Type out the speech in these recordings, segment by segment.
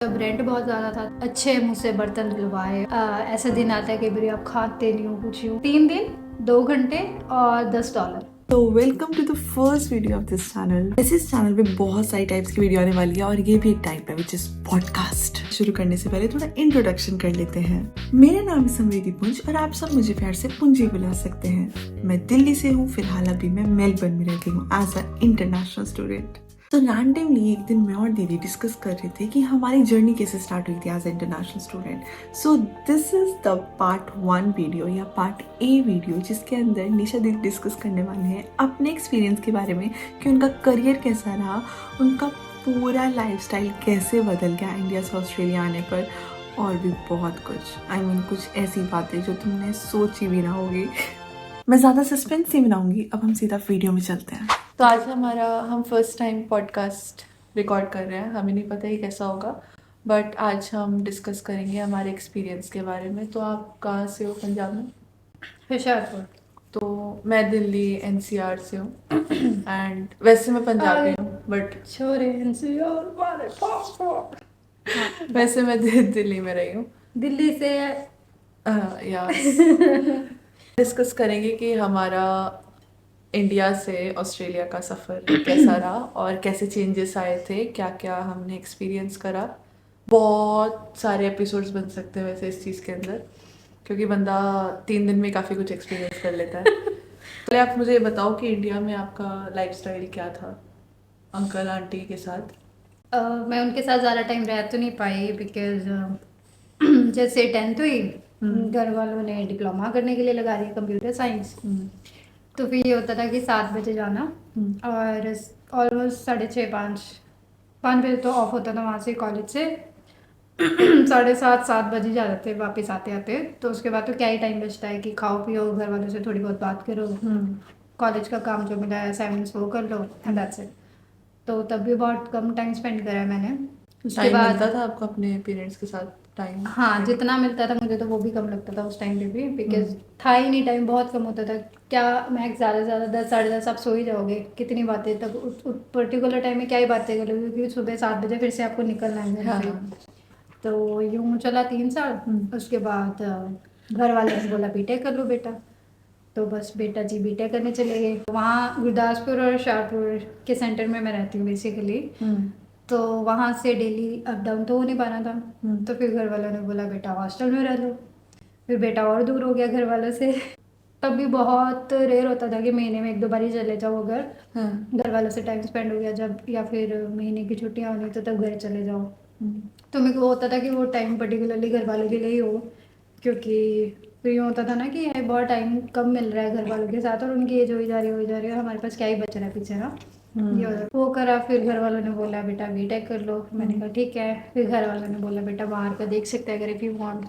जब रेंट बहुत ज़्यादा था, अच्छे मुझसे बर्तन धुलवाए। ऐसा दिन आता है कि मेरी आप खाते नहीं हो कुछ यूँ। 3 दिन 2 घंटे और $10। तो welcome to the first video of this channel. इस चैनल पे बहुत सारी टाइप्स की वीडियो आने वाली है और ये भी एक टाइप है विच इज पॉडकास्ट। शुरू करने से पहले थोड़ा इंट्रोडक्शन कर लेते हैं। मेरा नाम है समृद्धि पुंज और आप सब मुझे प्यार से पुंजी बुला सकते हैं। मैं दिल्ली से हूँ, फिलहाल अभी मैं मेलबर्न में रहती हूँ एज अ इंटरनेशनल स्टूडेंट। तो रैंडमली एक दिन मैं और दीदी डिस्कस कर रहे थे कि हमारी जर्नी कैसे स्टार्ट हुई थी as international student. So this is the part 1 video या पार्ट ए वीडियो, जिसके अंदर निशा दीदी डिस्कस करने वाले हैं अपने एक्सपीरियंस के बारे में कि उनका करियर कैसा रहा, उनका पूरा लाइफस्टाइल कैसे बदल गया इंडिया से ऑस्ट्रेलिया आने पर, और भी बहुत कुछ। आई मीन कुछ ऐसी बातें जो तुमने सोची भी ना होगी। मैं ज़्यादा सस्पेंस नहीं बनाऊंगी, अब हम सीधा वीडियो में चलते हैं। तो आज हम फर्स्ट टाइम पॉडकास्ट रिकॉर्ड कर रहे हैं। हमें नहीं पता ही कैसा होगा, बट आज हम डिस्कस करेंगे हमारे एक्सपीरियंस के बारे में। तो आप कहाँ से हो पंजाब में? होशियारपुर। तो मैं दिल्ली एनसीआर से हूँ एंड वैसे मैं पंजाबी हूँ, बट छोरे NCR वाले पासपोर्ट। वैसे मैं दिल्ली में रही हूँ। दिल्ली से यस डिस्कस करेंगे कि हमारा इंडिया से ऑस्ट्रेलिया का सफ़र कैसा रहा और कैसे चेंजेस आए थे, क्या क्या हमने एक्सपीरियंस करा। बहुत सारे एपिसोड्स बन सकते हैं वैसे इस चीज़ के अंदर, क्योंकि बंदा 3 दिन में काफ़ी कुछ एक्सपीरियंस कर लेता है। पहले आप मुझे बताओ कि इंडिया में आपका लाइफस्टाइल क्या था अंकल आंटी के साथ। मैं उनके साथ ज़्यादा टाइम रह तो नहीं पाई बिकॉज जैसे 10th हुई, घर वालों ने डिप्लोमा करने के लिए लगा दिया कंप्यूटर साइंस। तो फिर ये होता था कि 7 बजे जाना और ऑलमोस्ट 6:30 5 बजे तो ऑफ होता था वहाँ से कॉलेज से। 7:30 बजे जाते थे वापस आते आते। तो उसके बाद तो क्या ही टाइम बचता है कि खाओ पियो, घर वालों से थोड़ी बहुत बात करो, कॉलेज का काम जो मिला है असाइनमेंट्स वो कर लो एंड दैट्स इट। तो तब भी बहुत कम टाइम स्पेंड करा है मैंने। उसके टाइम बाद मिलता था आपको अपने पेरेंट्स के साथ टाइम? हाँ, जितना मिलता था मुझे तो वो भी कम लगता था उस टाइम पे भी, बिकॉज था ही नहीं टाइम, बहुत कम होता था। क्या मैक्स ज़्यादा से ज़्यादा 10 10:30 आप सो ही जाओगे, कितनी बातें तब उस पर्टिकुलर टाइम में क्या ही बातें करोगे, क्योंकि सुबह 7 बजे फिर से आपको निकलना है घर से। तो यूँ चला 3 साल। उसके बाद घर वाले ने बोला बीटेक कर लो बेटा। तो बस बेटा जी बीटेक करने चले गए। वहाँ गुरदासपुर और शाहपुर के सेंटर में मैं रहती हूँ बेसिकली। तो वहाँ से डेली अप डाउन तो हो नहीं पाना था। तो फिर घर वालों ने बोला बेटा हॉस्टल में रह लो। फिर बेटा और दूर हो गया घर वालों से। तब भी बहुत रेयर होता था कि महीने में 1-2 बार ही चले जाओ अगर घर वालों से टाइम स्पेंड हो गया जब, या फिर महीने की छुट्टियाँ होनी तो तब घर चले जाओ। तो मेरे को होता था कि वो टाइम पर्टिकुलरली घर वालों के लिए ही हो, क्योंकि फिर यूँ होता था ना कि यार बहुत टाइम कम मिल रहा है घर वालों के साथ और उनकी एज हो जा रही है और हमारे पास क्या ही बच रहा है पीछे ना। वो करा। फिर घर वालों ने बोला बेटा बीटेक कर लो। मैंने कहा ठीक है। फिर घर वालों ने बोला बेटा बाहर का देख सकते हैं अगर इफ़ यू वांट।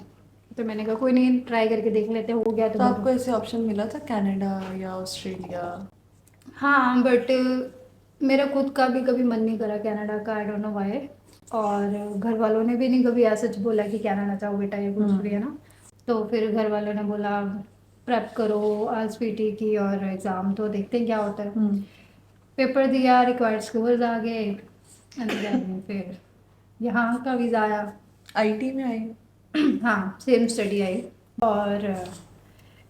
तो मैंने कहा कोई नहीं, ट्राई करके देख लेते, हो गया तो तो आपको ऐसे ऑप्शन मिला था कनाडा या ऑस्ट्रेलिया? हाँ, बट मेरा खुद का भी कभी मन नहीं करा कनाडा का, आई डोंट नो व्हाई। और घर वालों ने भी नहीं कभी ऐसा सच बोला कि कनाडा जाओ बेटा ये कुछ भी है ना। तो फिर घर वालों ने बोला प्रेप करो आईएलटीएस की और एग्ज़ाम तो देखते हैं क्या होता है। पेपर दिया, रिक्वायर्ड स्कोर्स आ गए एंड देन फिर यहाँ का वीज़ा आया। आईटी में आई? हाँ, सेम स्टडी आई। और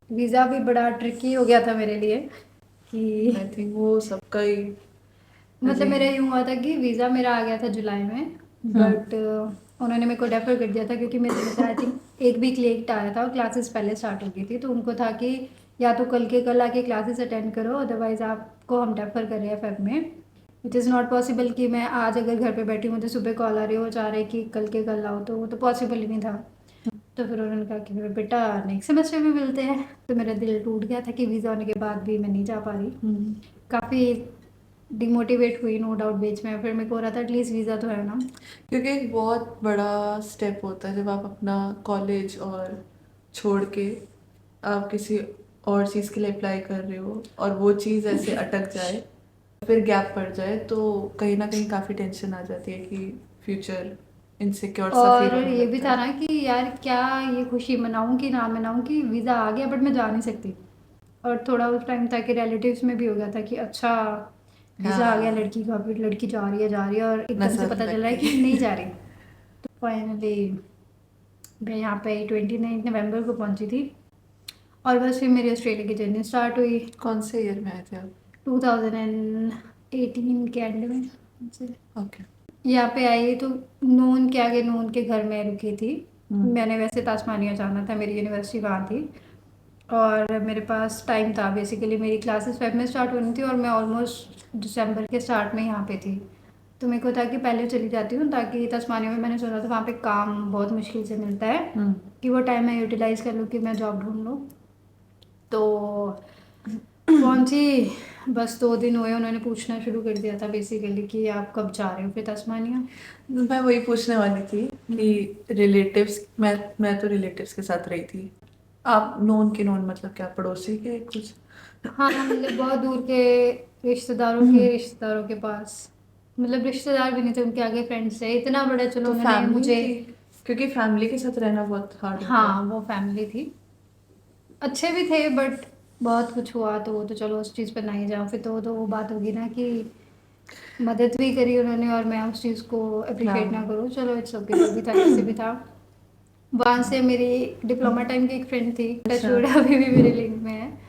वीज़ा भी बड़ा ट्रिकी हो गया था मेरे लिए कि आई थिंक वो सबका ही मतलब मेरा यूँ हुआ था कि वीज़ा मेरा आ गया था जुलाई में, बट उन्होंने मेरे को डेफर कर दिया था क्योंकि मेरे से आई थिंक एक वीक लेट आया था और क्लासेस पहले स्टार्ट हो गई थी। तो उनको था कि या तो कल के कल आके क्लासेस अटेंड करो, अदरवाइज़ आपको हम डेफर कर रहे हैं फेब में। इट इज़ नॉट पॉसिबल कि मैं आज अगर घर पे बैठी हूँ मुझे सुबह कॉल आ रही हो, चाह रहे कि कल के कल आओ, तो वो तो पॉसिबल ही नहीं था। तो फिर उन्होंने कहा कि फिर बेटा नेक्स्ट सेमेस्टर में मिलते हैं। तो मेरा दिल टूट गया था कि वीज़ा होने के बाद भी मैं नहीं जा पा रही। काफ़ी डिमोटिवेट हुई नो डाउट बीच में। फिर मेरे को हो रहा था एटलीस्ट वीज़ा तो है ना, क्योंकि एक बहुत बड़ा स्टेप होता है जब आप अपना कॉलेज और छोड़ के आप किसी और चीज़ के लिए अप्लाई कर रहे हो और वो चीज़ ऐसे अटक जाए, फिर गैप पड़ जाए, तो कहीं ना कहीं काफ़ी टेंशन आ जाती है कि फ्यूचर इनसिक्योर सा फील और होने ये भी लगता था है। ना कि यार क्या ये खुशी मनाऊं कि ना मनाऊं कि वीज़ा आ गया बट मैं जा नहीं सकती। और थोड़ा उस टाइम था कि रिलेटिव्स में भी हो गया था कि अच्छा वीज़ा आ गया हाँ, लड़की का, फिर लड़की जा रही है और एकदम से नजर पता चल लग रहा है कि गई। नहीं जा रही। फाइनली मैं यहाँ पे 29 नवंबर को पहुँची थी और बस फिर मेरी ऑस्ट्रेलिया की जर्नी स्टार्ट हुई कौन से ईयर में आए थे आप? 2018 के एंड में से। ओके। यहाँ पे आई तो नून के आगे नून के घर में रुकी थी। हम्म। मैंने वैसे तास्मानिया जाना था, मेरी यूनिवर्सिटी वहाँ थी और मेरे पास टाइम था। बेसिकली मेरी क्लासेस फेब में स्टार्ट होनी थी और मैं ऑलमोस्ट दिसंबर के स्टार्ट में यहाँ पे थी। तो मेरे को था कि पहले चली जाती हूँ ताकि तस्मानिया में मैंने सुना था वहाँ पे काम बहुत मुश्किल से मिलता है कि वो टाइम मैं यूटिलाइज़ कर लूँ कि मैं जॉब ढूंढ लूँ। तो पहुंची, बस 2 दिन हुए, उन्होंने पूछना शुरू कर दिया था बेसिकली कि आप कब जा रहे हो फिर तस्मानिया। मैं वही पूछने वाली थी कि रिलेटिव्स, मैं तो रिलेटिव्स के साथ रही थी। आप नोन के नोन मतलब क्या, पड़ोसी के कुछ? हाँ मतलब बहुत दूर के रिश्तेदारों के पास, मतलब रिश्तेदार भी नहीं थे, उनके आगे फ्रेंड्स थे। इतना बड़ा चलो तो उन्होंने फैमिली मुझे, थी, क्योंकि फैमिली के साथ रहना बहुत हार्ड होता है। हाँ वो फैमिली थी, अच्छे भी थे बट बहुत कुछ हुआ तो वो तो चलो उस चीज़ पर नहीं जाओ। फिर तो वो बात होगी ना कि मदद भी करी उन्होंने और मैं उस चीज़ को अप्रिशिएट ना हाँ। करूँ। चलो इट्स ओके, जो भी था कैसे भी था। वहाँ से मेरी डिप्लोमा टाइम की एक फ्रेंड थी, अच्छा। टचवुड अभी भी मेरे लिंक में है।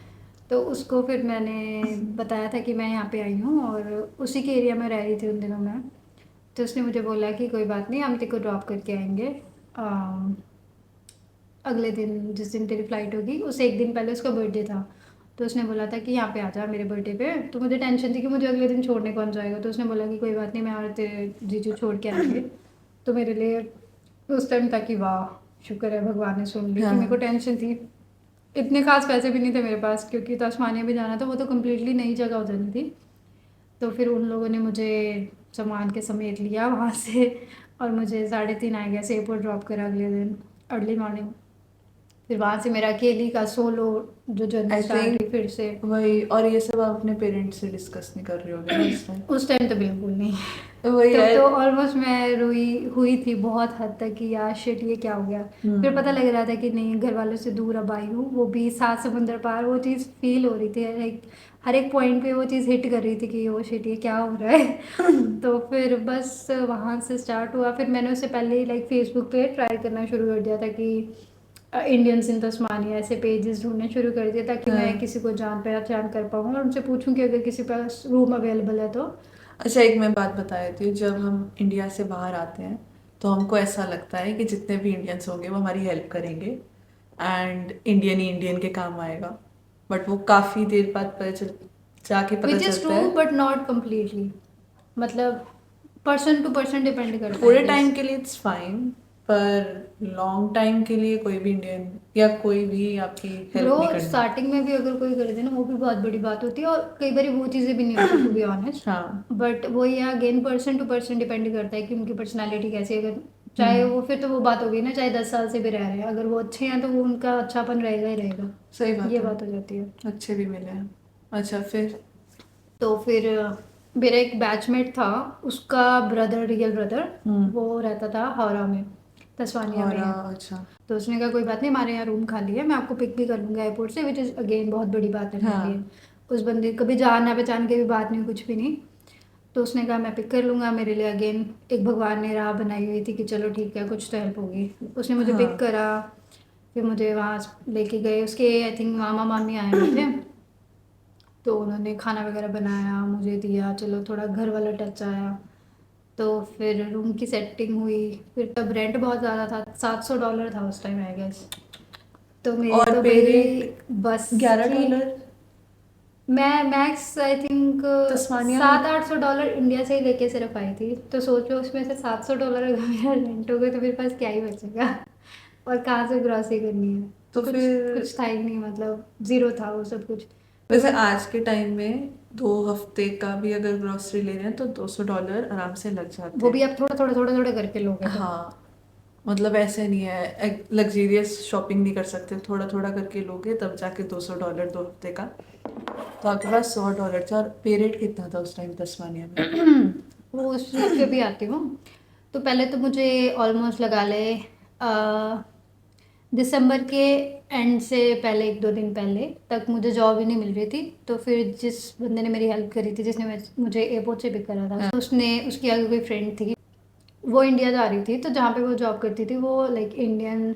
तो उसको फिर मैंने बताया था कि मैं यहाँ पे आई हूँ और उसी के एरिया में रह रही थी उन दिनों में। तो उसने मुझे बोला कि कोई बात नहीं, हम तेरे को ड्रॉप करके आएंगे अगले दिन, जिस दिन तेरी फ्लाइट होगी उससे एक दिन पहले। उसका बर्थडे था तो उसने बोला था कि यहाँ पे आ जा मेरे बर्थडे पे। तो मुझे टेंशन थी कि मुझे अगले दिन छोड़ने कौन जाएगा। तो उसने बोला कि कोई बात नहीं, मैं और तेरे जीजू छोड़ के आएंगे। तो मेरे लिए उस टाइम था कि वाह शुक्र है भगवान ने सुन ली, कि मेरे को टेंशन थी। इतने खास पैसे भी नहीं थे मेरे पास क्योंकि तस्मानिया भी जाना था, वो तो कम्प्लीटली नई जगह हो जानी थी। तो फिर उन लोगों ने मुझे सामान के समेत लिया वहाँ से और मुझे 3:30 आ गया से एयरपोर्ट ड्रॉप करा अगले दिन अर्ली मॉर्निंग। फिर वहाँ से मेरा अकेली का सोलो जो जर्नी आई स्टार्ट थिंक हुई फिर से। वही, और ये सब आप अपने पेरेंट्स से डिस्कस नहीं कर रहे होगे ना इस टाइम? उस टाइम तो बिल्कुल नहीं। वही तब है। तो ऑलमोस्ट मैं रोई हुई थी बहुत हद तक कि यार शिट ये क्या हो गया। फिर पता लग रहा था कि नहीं, घर वालों से दूर अब आई हूँ, वो भी 7 समुंदर पार। वो चीज़ फील हो रही थी, हर एक पॉइंट पे वो चीज़ हिट कर रही थी कि ओ शिट ये क्या हो रहा है। तो फिर बस वहाँ से स्टार्ट हुआ। फिर मैंने उससे पहले ही लाइक फेसबुक पे ट्राई करना शुरू कर दिया था कि इंडियंस इन तस्मानिया, ऐसे पेजेस ढूंढने शुरू कर दिए ताकि मैं किसी को जान पहचान कर पाऊँ और उनसे पूछूं कि अगर किसी पास रूम अवेलेबल है तो। अच्छा, एक मैं बात बता देती हूँ। जब हम इंडिया से बाहर आते हैं तो हमको ऐसा लगता है कि जितने भी इंडियंस होंगे वो हमारी हेल्प करेंगे एंड इंडियन ही इंडियन के काम आएगा। बट वो काफ़ी देर बाद जाके पता विच इज़ चलता ट्रू है। बट नॉट कम्प्लीटली, मतलब पर्सन टू पर्सन डिपेंड करता है। थोड़े टाइम के लिए इट्स फाइन, पर लॉन्ग टाइम के लिए कोई भी इंडियन या कोई भी आपकी हेल्प ब्रो नहीं करना। स्टार्टिंग में भी अगर कोई कर दे ना वो भी बहुत बड़ी बात होती है और कई बार वो चीज़ें भी नहीं होती टू बी ऑनेस्ट। हाँ। बट वो ये again person to person depend करता है कि उनकी पर्सनालिटी कैसी है। अगर चाहे वो, फिर तो वो बात होगी ना, चाहे 10 साल से भी रह रहे हैं, अगर वो अच्छे हैं तो वो उनका अच्छापन रहेगा ही रहेगा। सही बात ये है। बात हो जाती है। अच्छे भी मिले हैं। अच्छा, फिर? तो फिर मेरा एक बैचमेट था, उसका ब्रदर, रियल ब्रदर, वो रहता था हावड़ा में, तस्वानिया में और है। अच्छा। तो उसने कहा कोई बात नहीं, हमारे यहाँ रूम खाली है, मैं आपको पिक भी कर लूँगा एयरपोर्ट से, विच इज़ अगेन बहुत बड़ी बात है मेरे लिए। उस बंदे कभी जान ना पहचान के भी बात नहीं, कुछ भी नहीं। तो उसने कहा मैं पिक कर लूँगा। मेरे लिए अगेन एक भगवान ने राह बनाई हुई थी कि चलो ठीक है कुछ तो हेल्प होगी। उसने मुझे पिक करा, फिर मुझे वहाँ लेके गए। उसके आई थिंक मामा मामी आए हुए थे, तो उन्होंने खाना वगैरह बनाया मुझे दिया, चलो थोड़ा घर वाला टच आया। तो फिर रूम की सेटिंग हुई। फिर तब रेंट बहुत ज़्यादा था, $700 था उस टाइम आई गेस। तो मेरी और तो पे भाई रेट बस की, $11? मैं मैक्स आई थिंक तस्मानिया में? $700-800 इंडिया से ही लेके सिर्फ आई थी। तो सोचो उसमें से $700 अगर मेरा रेंट हो गया तो मेरे पास क्या ही बचेगा और कहाँ से ग्रॉसरी करनी है। तो कुछ फिर कुछ था ही नहीं, मतलब ज़ीरो था वो सब कुछ। तो वैसे फिर आज के टाइम में 2 हफ्ते का भी अगर ग्रॉसरी ले रहे हैं तो $200 आराम से लग जाते वो भी हैं। आप थोड़ा थोड़ा थोड़ा थोड़ा करके लोगे तो। हाँ, मतलब ऐसे नहीं है लग्जीरियस शॉपिंग नहीं कर सकते, थोड़ा थोड़ा करके लोगे तब जाके $200 2 हफ्ते का। तो आपके पास $100 था। और पे रेट कितना था उस टाइम तस्मानिया में? वो उस चीज़ पे भी आती हूँ। तो पहले तो मुझे ऑलमोस्ट लगा ले दिसंबर के एंड से पहले 1-2 दिन पहले तक मुझे जॉब ही नहीं मिल रही थी। तो फिर जिस बंदे ने मेरी हेल्प करी थी, जिसने मुझे एयरपोर्ट से पिक करा था, तो उसने, उसकी आगे कोई फ्रेंड थी, वो इंडिया जा रही थी, तो जहाँ पे वो जॉब करती थी वो like Indian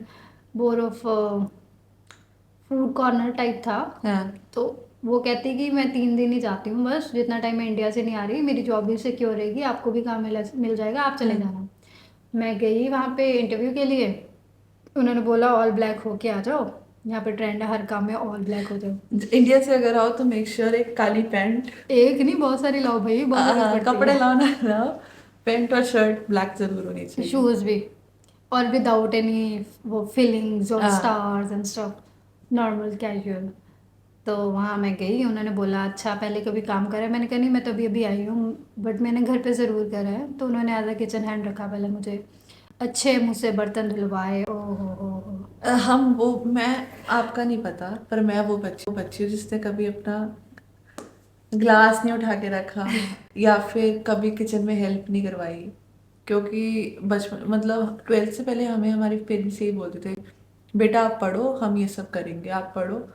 bore of food corner type था। हाँ। तो वो कहती कि मैं 3 दिन ही जाती हूँ बस, जितना टाइम मैं इंडिया से नहीं आ रही, मेरी जॉब भी सिक्योर रहेगी, आपको भी काम मिल जाएगा, आप चले जाना। मैं गई वहाँ पे इंटरव्यू के लिए, उन्होंने बोला ऑल ब्लैक होके आ जाओ, यहाँ पे ट्रेंड है हर काम में ऑल ब्लैक हो जाओ। इंडिया से अगर आओ तो मेक श्योर एक काली पैंट, एक नहीं बहुत सारी लाओ भाई, बहुत जरूरत पड़ती कपड़े है। लाओ ना लाओ, पैंट और शर्ट ब्लैक जरूर होनी चाहिए। शूज भी, और विदाउट एनी वो फिलिंग्स और हाँ। Stars and stuff, normal casual. तो वहाँ मैं गई, उन्होंने बोला अच्छा पहले कभी काम करा है? मैंने कहा नहीं, मैं तो अभी अभी आई हूँ, बट मैंने घर पे ज़रूर करा है। तो उन्होंने एज अ किचन हैंड रखा पहले मुझे, अच्छे मुझसे बर्तन धुलवाए। ओ हो। हम वो, मैं आपका नहीं पता पर मैं वो बच्ची हूँ जिसने कभी अपना ग्लास नहीं उठा के रखा या फिर कभी किचन में हेल्प नहीं करवाई। क्योंकि बचपन मतलब 12th से पहले हमें हमारे पेरेंट्स यही बोलते थे, बेटा आप पढ़ो, हम ये सब करेंगे, आप पढ़ो।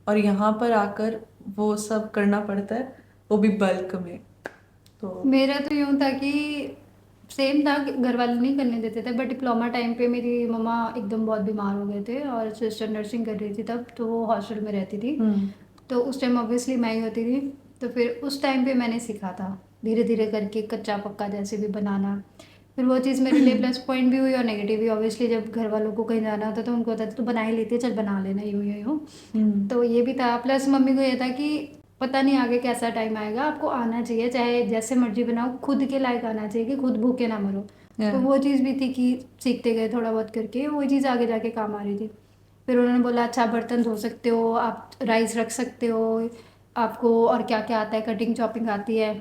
और यहाँ पर आकर वो सब करना पड़ता है, वो भी बल्क में। तो मेरा तो यूँ था कि सेम था कि घर वाले नहीं करने देते थे, बट डिप्लोमा टाइम पे मेरी मम्मा एकदम बहुत बीमार हो गए थे और सिस्टर नर्सिंग कर रही थी तब, तो वो हॉस्टल में रहती थी। तो उस टाइम ऑब्वियसली मैं ही होती थी, तो फिर उस टाइम पे मैंने सीखा था धीरे धीरे करके कच्चा पक्का जैसे भी बनाना। फिर वो चीज़ मेरे लिए प्लस पॉइंट भी हुई और नेगेटिव भी। ऑब्वियसली जब घर वालों को कहीं जाना होता तो उनको होता था तो बना ही लेती है, चल बना लेना यूँ यूँ यूँ। तो ये भी था, प्लस मम्मी को ये था कि पता नहीं आगे कैसा टाइम आएगा, आपको आना चाहिए, चाहे जैसे मर्जी बनाओ, खुद के लायक आना चाहिए कि खुद भूखे ना मरो। तो वो चीज़ भी थी कि सीखते गए थोड़ा बहुत करके, वो चीज़ आगे जाके काम आ रही थी। फिर उन्होंने बोला अच्छा बर्तन धो सकते हो आप, राइस रख सकते हो, आपको और क्या क्या आता है, कटिंग चॉपिंग आती है।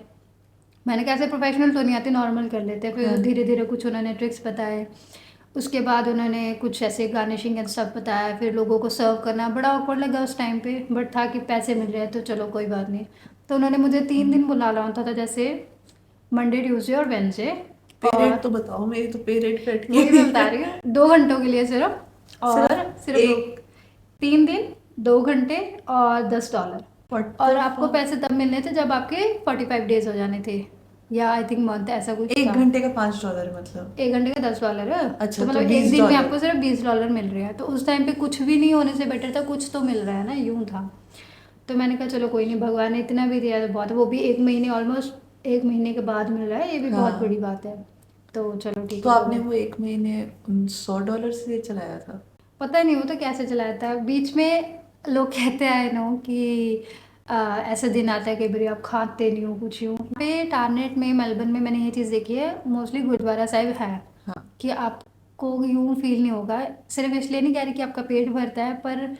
मैंने कहा ऐसे प्रोफेशनल तो नहीं आती, नॉर्मल कर लेते हैं। फिर धीरे धीरे कुछ उन्होंने ट्रिक्स बताए, उसके बाद उन्होंने कुछ ऐसे गार्निशिंग एंड सब बताया। फिर लोगों को सर्व करना बड़ा awkward लगा उस टाइम पे, बट था कि पैसे मिल रहे हैं तो चलो कोई बात नहीं। तो उन्होंने मुझे 3 दिन बुला होता था, जैसे मंडे ट्यूसडे और वेंसडे। पे और रेट तो बताओ, मेरी तो पे रेट पे अटकी वही मैं हुई बता है। रही हूँ, 2 घंटों के लिए सिर्फ, और सिर्फ सिर्फ दो, एक 3 दिन 2 घंटे और $10। What और the आपको fuck? पैसे तब मिलने थे जब आपके 45 डेज हो जाने थे, या आई थिंक मंथ, ऐसा कुछ एक था। घंटे का $5 मतलब? 1 घंटे का $10 है। अच्छा, तो तो मतलब एक दिन में $20। आपको सिर्फ $20 मिल रहे हैं, तो उस टाइम पे कुछ भी नहीं होने से बेटर था कुछ तो मिल रहा है ना, यूं था। तो मैंने कहा चलो कोई नहीं, भगवान ने इतना भी दिया तो बहुत है, वो भी 1 महीने, ऑलमोस्ट 1 महीने के बाद मिल रहा है, ये भी बहुत बड़ी हाँ, बात है। तो चलो ठीक तो है आपने बोलो। वो एक महीने उन $100 से चलाया था? पता नहीं वो तो कैसे चलाया था, बीच में लोग कहते आए नो कि ऐसा दिन आता है कई बार आप खाते नहीं हो कुछ यूँ पे। टारनेट में मेलबर्न में मैंने ये चीज़ देखी है, मोस्टली गुरुद्वारा साहिब है हाँ। कि आपको यूँ फील नहीं होगा। सिर्फ इसलिए नहीं कह रही कि आपका पेट भरता है, पर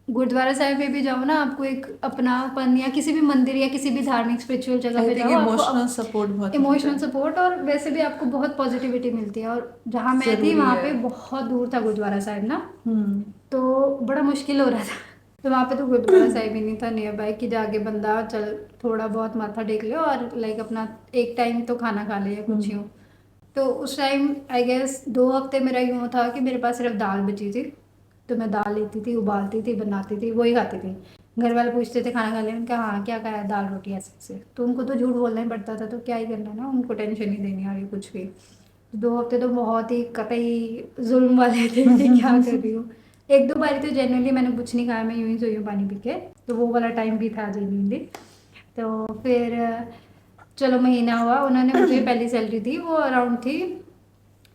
गुरुद्वारा साहिब में भी जाओ ना, आपको एक अपनापन, या किसी भी मंदिर या किसी भी धार्मिक स्पिरिचुअल जगह आई पे थिंक जाओ, आपको इमोशनल सपोर्ट बहुत मिलता इमोशनल है। सपोर्ट, और वैसे भी आपको बहुत पॉजिटिविटी मिलती है। और जहाँ मैं थी जरूरी वहाँ है। पे बहुत दूर था गुरुद्वारा साहिब ना, हम्म। तो बड़ा मुश्किल हो रहा था। तो वहाँ पे तो गुरुद्वारा साहिब ही नहीं था नियर बाय कि जाके बंदा चल थोड़ा बहुत माथा टेक ले और लाइक अपना एक टाइम तो खाना खा ले या कुछ यूँ। तो उस टाइम आई गेस 2 हफ्ते मेरा यूँ था कि मेरे पास सिर्फ दाल बची थी, तो मैं दाल लेती थी, उबालती थी, बनाती थी, वही खाती थी। घर वाले पूछते थे खाना खा लिया, उनका हाँ क्या खाया, दाल रोटी ऐसे ऐसे। तो उनको तो झूठ बोलना ही पड़ता था, तो क्या ही करना ना, उनको टेंशन नहीं देनी आ रही कुछ भी। 2 हफ्ते तो बहुत ही कतई जुल्म वाले थे कि क्या कर रही हूँ। 1-2 बारी तो जेन्युइनली मैंने कुछ नहीं खाया, मैं यूं ही सोई हूँ पानी पी के, तो वो वाला टाइम भी था जेन्युइनली। तो फिर चलो महीना हुआ, उन्होंने मुझे पहली सैलरी दी, वो अराउंड थी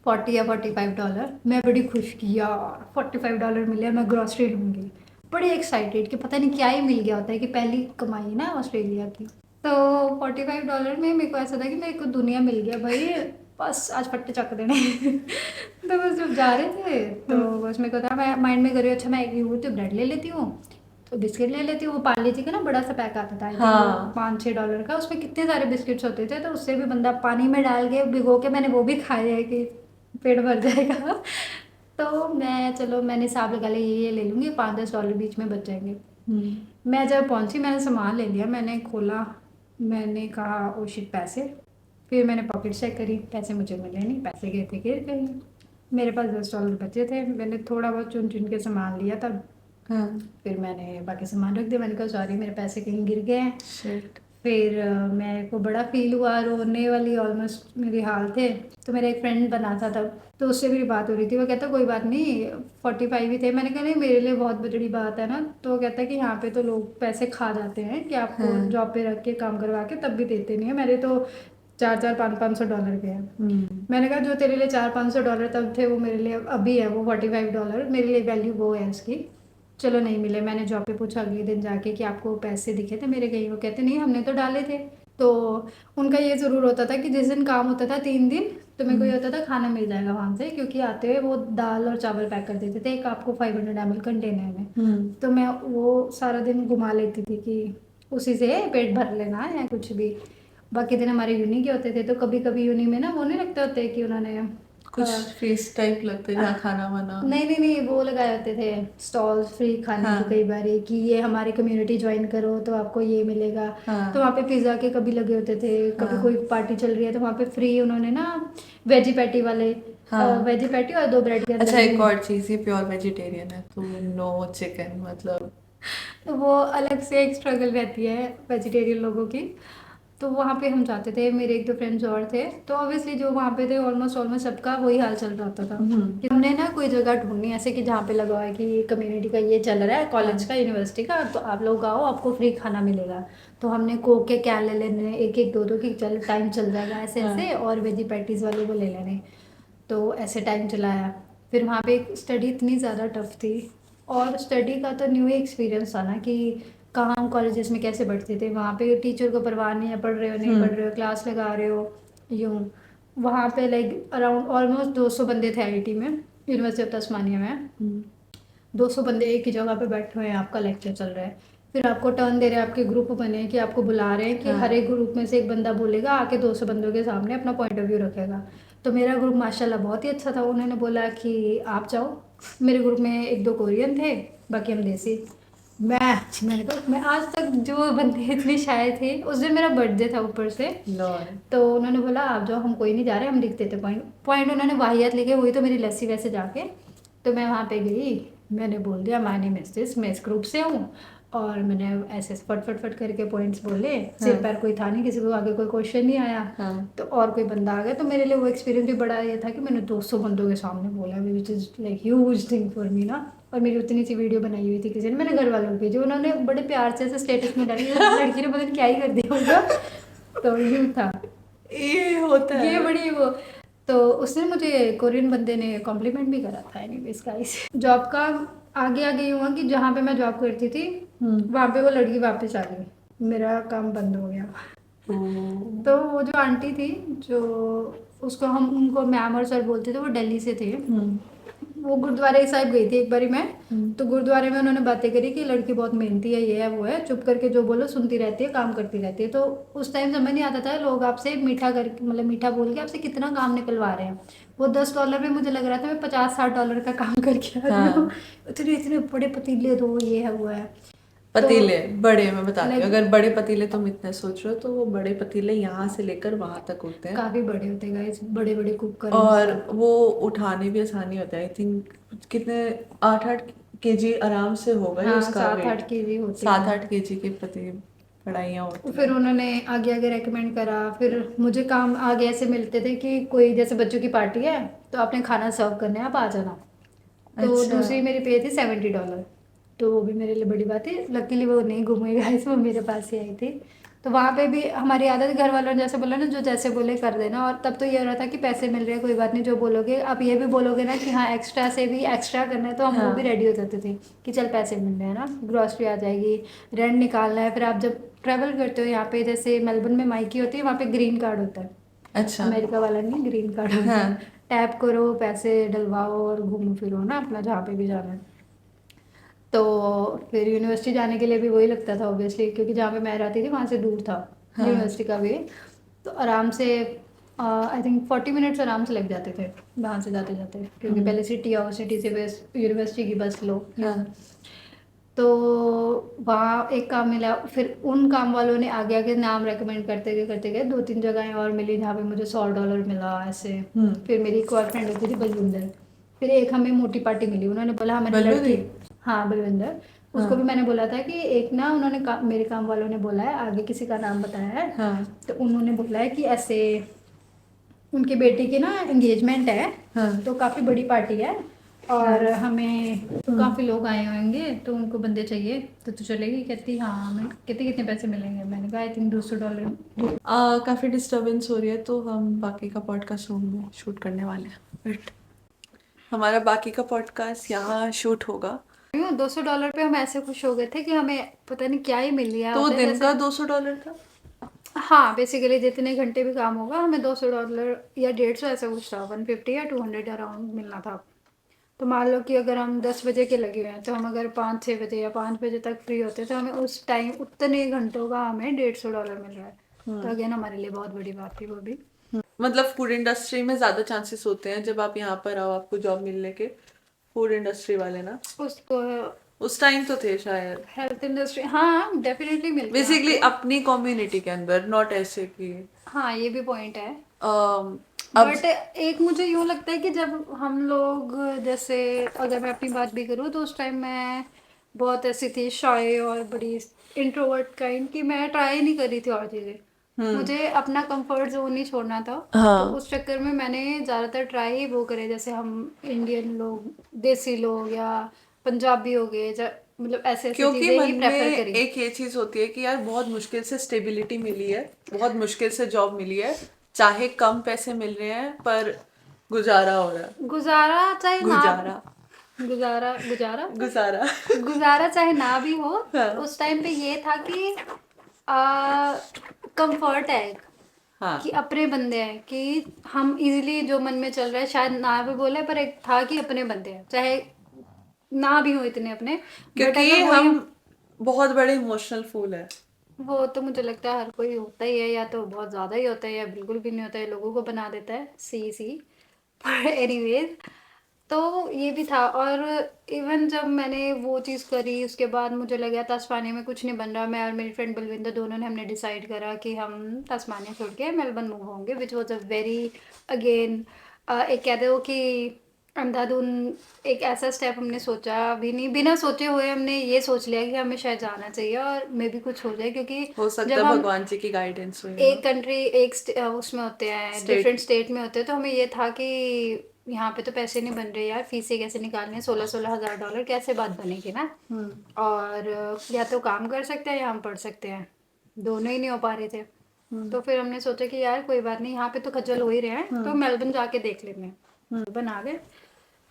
40 या $45। मैं बड़ी खुश की यार, $45 मिले, मैं ग्रॉसरी लूँगी, बड़ी एक्साइटेड कि पता नहीं क्या ही मिल गया होता है कि पहली कमाई ना ऑस्ट्रेलिया की। तो $45 में मेरे को ऐसा था कि मेरे को दुनिया मिल गया भाई, बस आज फट्टे चक देने। तो बस जब जा रहे थे तो बस मेरे को था, मैं माइंड में कर रही हूँ अच्छा मैं एक तो ब्रेड ले लेती हूँ, तो बिस्किट ले लेती हूँ। वो पार्ले जी का ना बड़ा सा पैक आता था, आई थिंक वो हाँ। $5-6 का, उसमें कितने सारे बिस्किट्स होते थे, तो उससे भी बंदा पानी में डाल के भिगो के, मैंने वो भी खाए है कि पेट भर जाएगा। तो मैं चलो मैंने हिसाब लगा लिया ये ले लूँगी, $5-10 बीच में बच जाएंगे। मैं जब पहुंची मैंने सामान ले लिया, मैंने खोला, मैंने कहा ओ शिट पैसे। फिर मैंने पॉकेट चेक करी, पैसे मुझे मिले नहीं, पैसे गए थे गिर कहीं। मेरे पास $10 बचे थे, मैंने थोड़ा बहुत चुन चुन के सामान लिया तब। हाँ। फिर मैंने बाकी सामान रख दिया, मैंने कहा सॉरी मेरे पैसे कहीं गिर गए हैं। शिट। फिर मेरे को बड़ा फील हुआ, रोने वाली ऑलमोस्ट मेरी हाल थे। तो मेरा एक फ्रेंड बना था तब, तो उससे मेरी बात हो रही थी। वो कहता कोई बात नहीं, 45 ही थे। मैंने कहा नहीं मेरे लिए बहुत बड़ी बात है ना। तो वो कहता कि यहाँ पे तो लोग पैसे खा जाते हैं कि आपको हाँ। जॉब पे रख के काम करवा के तब भी देते नहीं है। मेरे तो 400-500 के हैं। मैंने कहा जो तेरे लिए $400-500 तब थे वो मेरे लिए अभी है वो $45, मेरे लिए वैल्यू वो है उसकी। चलो नहीं मिले। मैंने जॉब पे पूछा अगले दिन जाके कि आपको पैसे दिखे थे मेरे कहीं? वो कहते नहीं हमने तो डाले थे। तो उनका ये ज़रूर होता था कि जिस दिन काम होता था 3 दिन, तो मेरे को ये होता था खाना मिल जाएगा वहाँ से, क्योंकि आते हुए वो दाल और चावल पैक कर देते थे एक आपको 500 ml कंटेनर में। तो मैं वो सारा दिन घुमा लेती थी कि उसी से पेट भर लेना है या कुछ भी। बाकी दिन हमारे यूनी के होते थे, तो कभी कभी यूनी में ना वो नहीं लगते होते कि उन्होंने कुछ फीस टाइप लगते जहाँ खाना वाना। नहीं वो लगाए होते थे स्टॉल्स फ्री खाने हाँ। के कई बार कि ये हमारी कम्युनिटी ज्वाइन करो तो आपको ये मिलेगा। हाँ। तो वहाँ पे पिज़्ज़ा के कभी लगे होते थे, कभी हाँ। कोई पार्टी चल रही है तो वहाँ पे फ्री उन्होंने ना वेजी पैटी वाले, हाँ। वेजी पैटी और 2 ब्रेड के अंदर अच्छा, एक भी। और चीज़, ये प्योर वेजिटेरियन है तो नो चिकन, मतलब तो वो अलग से एक स्ट्रगल रहती है वेजिटेरियन लोगों की। तो वहाँ पे हम जाते थे, मेरे 1-2 फ्रेंड्स और थे। तो ऑब्वियसली जो वहाँ पे थे ऑलमोस्ट सबका वही हाल चल रहा होता था कि हमने ना कोई जगह ढूंढनी ऐसे कि जहाँ पे लगा हुआ है कि कम्युनिटी का ये चल रहा है, कॉलेज का, यूनिवर्सिटी का, तो आप लोग आओ आपको फ्री खाना मिलेगा। तो हमने कोक के कैन ले लेने एक एक दो कि चल टाइम चल जाएगा ऐसे ऐसे, और वेजी पैटीज़ वाले वो ले लेने। तो ऐसे टाइम चलाया। फिर वहाँ पे स्टडी इतनी ज़्यादा टफ थी, और स्टडी का तो न्यू एक्सपीरियंस था ना कि कहाँ हम कॉलेजेस में कैसे बढ़ते थे। वहाँ पे टीचर को परवाह नहीं है, पढ़ रहे हो नहीं पढ़ रहे हो, क्लास लगा रहे हो यूँ। वहाँ पे लाइक अराउंड ऑलमोस्ट 200 बंदे थे आईआईटी में, यूनिवर्सिटी ऑफ तस्मानिया में। 200 बंदे एक ही जगह पे बैठे हुए हैं, आपका लेक्चर चल रहा है। फिर आपको टर्न दे रहे हैं, आपके ग्रुप बने हैं कि आपको बुला रहे हैं कि हर एक ग्रुप में से एक बंदा बोलेगा आके 200 बंदों के सामने अपना पॉइंट ऑफ व्यू रखेगा। तो मेरा ग्रुप माशाल्लाह बहुत ही अच्छा था। उन्होंने बोला कि आप जाओ। मेरे ग्रुप में 1-2 कोरियन थे, बाकी हम देसी। मैंने कहा मैं आज तक जो बंदे इतने शाय थे, उस दिन मेरा बर्थडे था ऊपर से। तो उन्होंने बोला आप जाओ, हम कोई नहीं जा रहे, हम लिख देते पॉइंट। उन्होंने वाहियात लिखे, वही तो मेरी लस्सी वैसे जाके। तो मैं वहाँ पे गई, मैंने बोल दिया माय नेम इज दिस, मैं इस ग्रुप से हूँ। और मैंने ऐसे फट करके पॉइंट्स बोले। सिर पैर कोई था नहीं, किसी को आगे कोई क्वेश्चन नहीं आया। तो और कोई बंदा आ गया, तो मेरे लिए वो एक्सपीरियंस भी बड़ा ये था कि मैंने 200 बंदों के सामने बोला, which is like huge thing for me ना। और मेरी उतनी सी वीडियो बनाई हुई थी किसी ने, मैंने घर वालों को भेजी, उन्होंने बड़े प्यार से ऐसे स्टेटस में डाली, लड़की ने पता नहीं क्या ही कर दिया होगा। तो यूँ था, ये होता ये है। बड़ी वो। तो उसने मुझे कोरियन बंदे ने कॉम्प्लीमेंट भी करा था। एनीवेज गाइस, जॉब का आगे हुआ कि जहाँ पे मैं जॉब करती थी वहाँ पे वो लड़की वापस आ गई, मेरा काम बंद हो गया। तो वो जो आंटी थी, जो उसको हम उनको मैम और सर बोलते थे, वो दिल्ली से थे। वो गुरुद्वारे साहिब गई थी एक बारी मैं। तो गुरुद्वारे में उन्होंने बातें करी कि लड़की बहुत मेहनती है, ये है वो है, चुप करके जो बोलो सुनती रहती है, काम करती रहती है। तो उस टाइम समझ नहीं आता था लोग आपसे मीठा करके, मतलब मीठा बोल के आपसे कितना काम निकलवा रहे हैं। वो $10 में मुझे लग रहा था मैं $50-60 का काम करके आ रही हूँ। इतने इतने बड़े पतीले दो, ये है वो है। पतीले बड़े, मैं बताती हूँ, like- अगर बड़े पतीले तुम इतने सोच रहे हो तो वो बड़े पतीले यहाँ से लेकर वहां तक होते हैं, काफी बड़े होते गाइस, बड़े बड़े कुकर। और वो उठाने भी आसानी होता है। आई थिंक कितने 8-8 केजी आराम से होगा ही हाँ, उसका 7-8 weight। केजी होते 7-8 केजी की कढ़ाइयाँ होती फिर हैं। उन्होंने आगे रेकमेंड करा। फिर मुझे काम आगे ऐसे मिलते थे कि कोई जैसे बच्चों की पार्टी है तो आपने खाना सर्व करना है, आप आ जाना। तो अच्छा। दूसरी मेरी पे थी $70। तो वो भी मेरे लिए बड़ी बात है। लकीली वो नहीं घूमेगा, इस वो मेरे पास ही आई थी। तो वहाँ पे भी हमारी आदत, घर वालों ने जैसे बोला ना, जो जैसे बोले कर देना। और तब तो ये हो रहा था कि पैसे मिल रहे हैं, कोई बात नहीं, जो बोलोगे। आप ये भी बोलोगे ना कि हाँ एक्स्ट्रा से भी एक्स्ट्रा करना है, तो हम वो भी रेडी हो जाते थे कि चल पैसे मिल रहे हैं ना, ग्रॉसरी आ जाएगी, रेंट निकालना है। फिर आप जब ट्रैवल करते हो, यहाँ पे जैसे मेलबर्न में माइकी होती है, वहाँ पे ग्रीन कार्ड होता है। अच्छा। अमेरिका वाला नहीं, ग्रीन कार्ड होता है। टैप करो, पैसे डलवाओ और घूमो फिरो ना अपना जहाँ पे भी जाना है। तो फिर यूनिवर्सिटी जाने के लिए भी वही लगता था ऑब्वियसली, क्योंकि जहाँ पे मैं रहती थी वहाँ से दूर था यूनिवर्सिटी का भी। तो आराम से आई थिंक 40 मिनट्स आराम से लग जाते थे वहाँ से जाते जाते, क्योंकि पहले सिटी आओ, सिटी से बस यूनिवर्सिटी की बस लो। तो वहाँ एक काम मिला। फिर उन काम वालों ने आगे आगे नाम रेकमेंड करते गए 2-3 जगहें और मिली जहाँ पे मुझे $100 मिला ऐसे। फिर मेरी एक और फ्रेंड होती थी बलविंदर। फिर एक हमें मोटी पार्टी मिली, उन्होंने बोला हमारी लड़की, हाँ बलविंदर, उसको भी मैंने बोला था कि एक ना उन्होंने मेरे काम वालों ने बोला है, आगे किसी का नाम बताया है, हाँ तो उन्होंने बोला है कि ऐसे उनकी बेटी की ना एंगेजमेंट है, हाँ तो काफ़ी बड़ी पार्टी है और हमें तो काफ़ी लोग आए होंगे, तो उनको बंदे चाहिए, तो तू चलेगी? कहती हाँ। मैं कहती कितने पैसे मिलेंगे? मैंने कहा आई थिंक $200। काफ़ी डिस्टरबेंस हो रही है, तो हम बाकी का पॉडकास्ट रूम में शूट करने वाले हैं। बट हमारा बाकी का पॉडकास्ट यहाँ शूट होगा। $200 पे हम ऐसे खुश हो गए थे कि हमें पता नहीं क्या ही मिल गया तो होता है, दिन जैसे का $200 था। हाँ बेसिकली जितने घंटे भी काम होगा हमें $200 या 150 ऐसा कुछ था, 150 या 200 अराउंड मिलना था। तो मान लो कि अगर हम 10 बजे के लगे हुए हैं, तो हम अगर 5-6 बजे या 5 बजे तक फ्री होते हैं, तो हमें उस टाइम उतने घंटों का हमें $150 मिल रहा है। तो अगेन हमारे लिए बहुत बड़ी बात थी वो भी। मतलब फूड इंडस्ट्री में ज़्यादा चांसेस होते हैं जब आप यहाँ पर आओ आपको जॉब मिलने के। फूड इंडस्ट्री वाले ना उसको उस टाइम तो थे शायद, हेल्थ इंडस्ट्री, हाँ डेफिनेटली मिलते हैं बेसिकली आपको। अपनी कम्युनिटी के अंदर, नॉट ऐसे कि हाँ ये भी पॉइंट है। अब बट एक मुझे यूँ लगता है कि जब हम लोग, जैसे अगर मैं अपनी बात भी करूँ, तो उस टाइम मैं बहुत ऐसी थी शाय और बड़ी इंट्रोवर्ट काइंड की, मैं ट्राई नहीं कर रही थी और चीज़ें, मुझे अपना कंफर्ट जोन नहीं छोड़ना था। तो हाँ, उस चक्कर में मैंने ज़्यादातर ट्राई वो करे, जैसे हम इंडियन लोग, देसी लोग या पंजाबी हो गए, मतलब ऐसे ऐसी क्योंकि चीज़ें मन ही में प्रेफर करी। एक ये चीज होती है कि यार बहुत मुश्किल से स्टेबिलिटी मिली है, बहुत मुश्किल से जॉब मिली है, चाहे कम पैसे मिल रहे हैं पर गुजारा हो रहा है। गुजारा चाहे ना, गुजारा गुजारा गुजारा गुजारा गुजारा चाहे ना भी हो, हाँ उस टाइम पे ये था कि कंफर्ट है एक, हाँ कि अपने बंदे हैं, कि हम इजीली जो मन में चल रहा है, शायद ना भी बोले पर एक था कि अपने बंदे हैं, चाहे ना भी हो इतने अपने, बट क्योंकि अगर वो ही हम बहुत बड़े इमोशनल फूल है। वो तो मुझे लगता है हर कोई होता ही है, या तो बहुत ज़्यादा ही होता है या बिल्कुल भी नहीं होता है, लोगों को बना देता है सी सी। पर एनीवेज, तो ये भी था। और इवन जब मैंने वो चीज़ करी, उसके बाद मुझे लगा तस्मानिया में कुछ नहीं बन रहा, मैं और मेरी फ्रेंड बलविंदर दोनों ने हमने डिसाइड करा कि हम तस्मानिया छोड़ के मेलबर्न मूव होंगे, which was a very, again एक कहते हो कि अंधाधुन एक ऐसा स्टेप हमने सोचा भी नहीं, बिना सोचे हुए हमने ये सोच लिया कि हमें शायद जाना चाहिए और मे भी कुछ हो जाए, क्योंकि हो सकता जब है हम भगवान जी की गाइडेंस हुई एक हो। कंट्री एक उसमें होते हैं, स्टेट डिफरेंट स्टेट में होते हैं, तो हमें ये था कि यहाँ पे तो पैसे नहीं बन रहे यार, फीसें कैसे निकालने, $16,000 कैसे बात बनेगी ना। और या तो काम कर सकते हैं या हम पढ़ सकते हैं, दोनों ही नहीं हो पा रहे थे। तो फिर हमने सोचा कि यार कोई बात नहीं, यहाँ पे तो खज्जल हो ही रहे हैं, तो मेलबर्न जाके देख लेते हैं। मेलबर्न आ गए।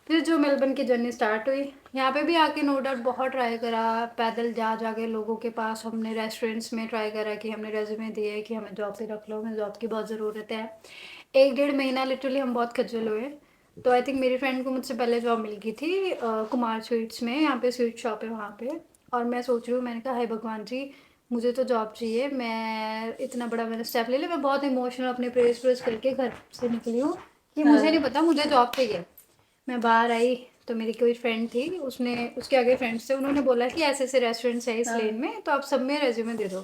फिर जो मेलबर्न की जर्नी स्टार्ट हुई, यहाँ पे भी आके नो डाउट बहुत ट्राई करा, पैदल जा जाके लोगों के पास, हमने रेस्टोरेंट्स में ट्राई करा कि हमने रेज्यूमे दिए कि हमें जॉब पे रख लो, हमें जॉब की बहुत ज़रूरत है। 1-1.5 महीना लिटरली हम बहुत खज्जल हुए। तो आई थिंक मेरी फ्रेंड को मुझसे पहले जॉब मिल गई थी कुमार स्वीट्स में, यहाँ पे स्वीट शॉप है वहाँ पे। और मैं सोच रही हूँ, मैंने कहा हाय भगवान जी, मुझे तो जॉब चाहिए, मैं इतना बड़ा मैंने स्टेप ले लिया, मैं बहुत इमोशनल अपने प्रेस प्रेस करके घर से निकली हूँ कि मुझे नहीं पता, मुझे जॉब चाहिए। मैं बाहर आई तो मेरी कोई फ्रेंड थी, उसने, उसके आगे फ्रेंड्स थे, उन्होंने बोला कि ऐसे ऐसे रेस्टोरेंट्स है इस लेन में, तो आप सब में रेज्यूमे दे दो।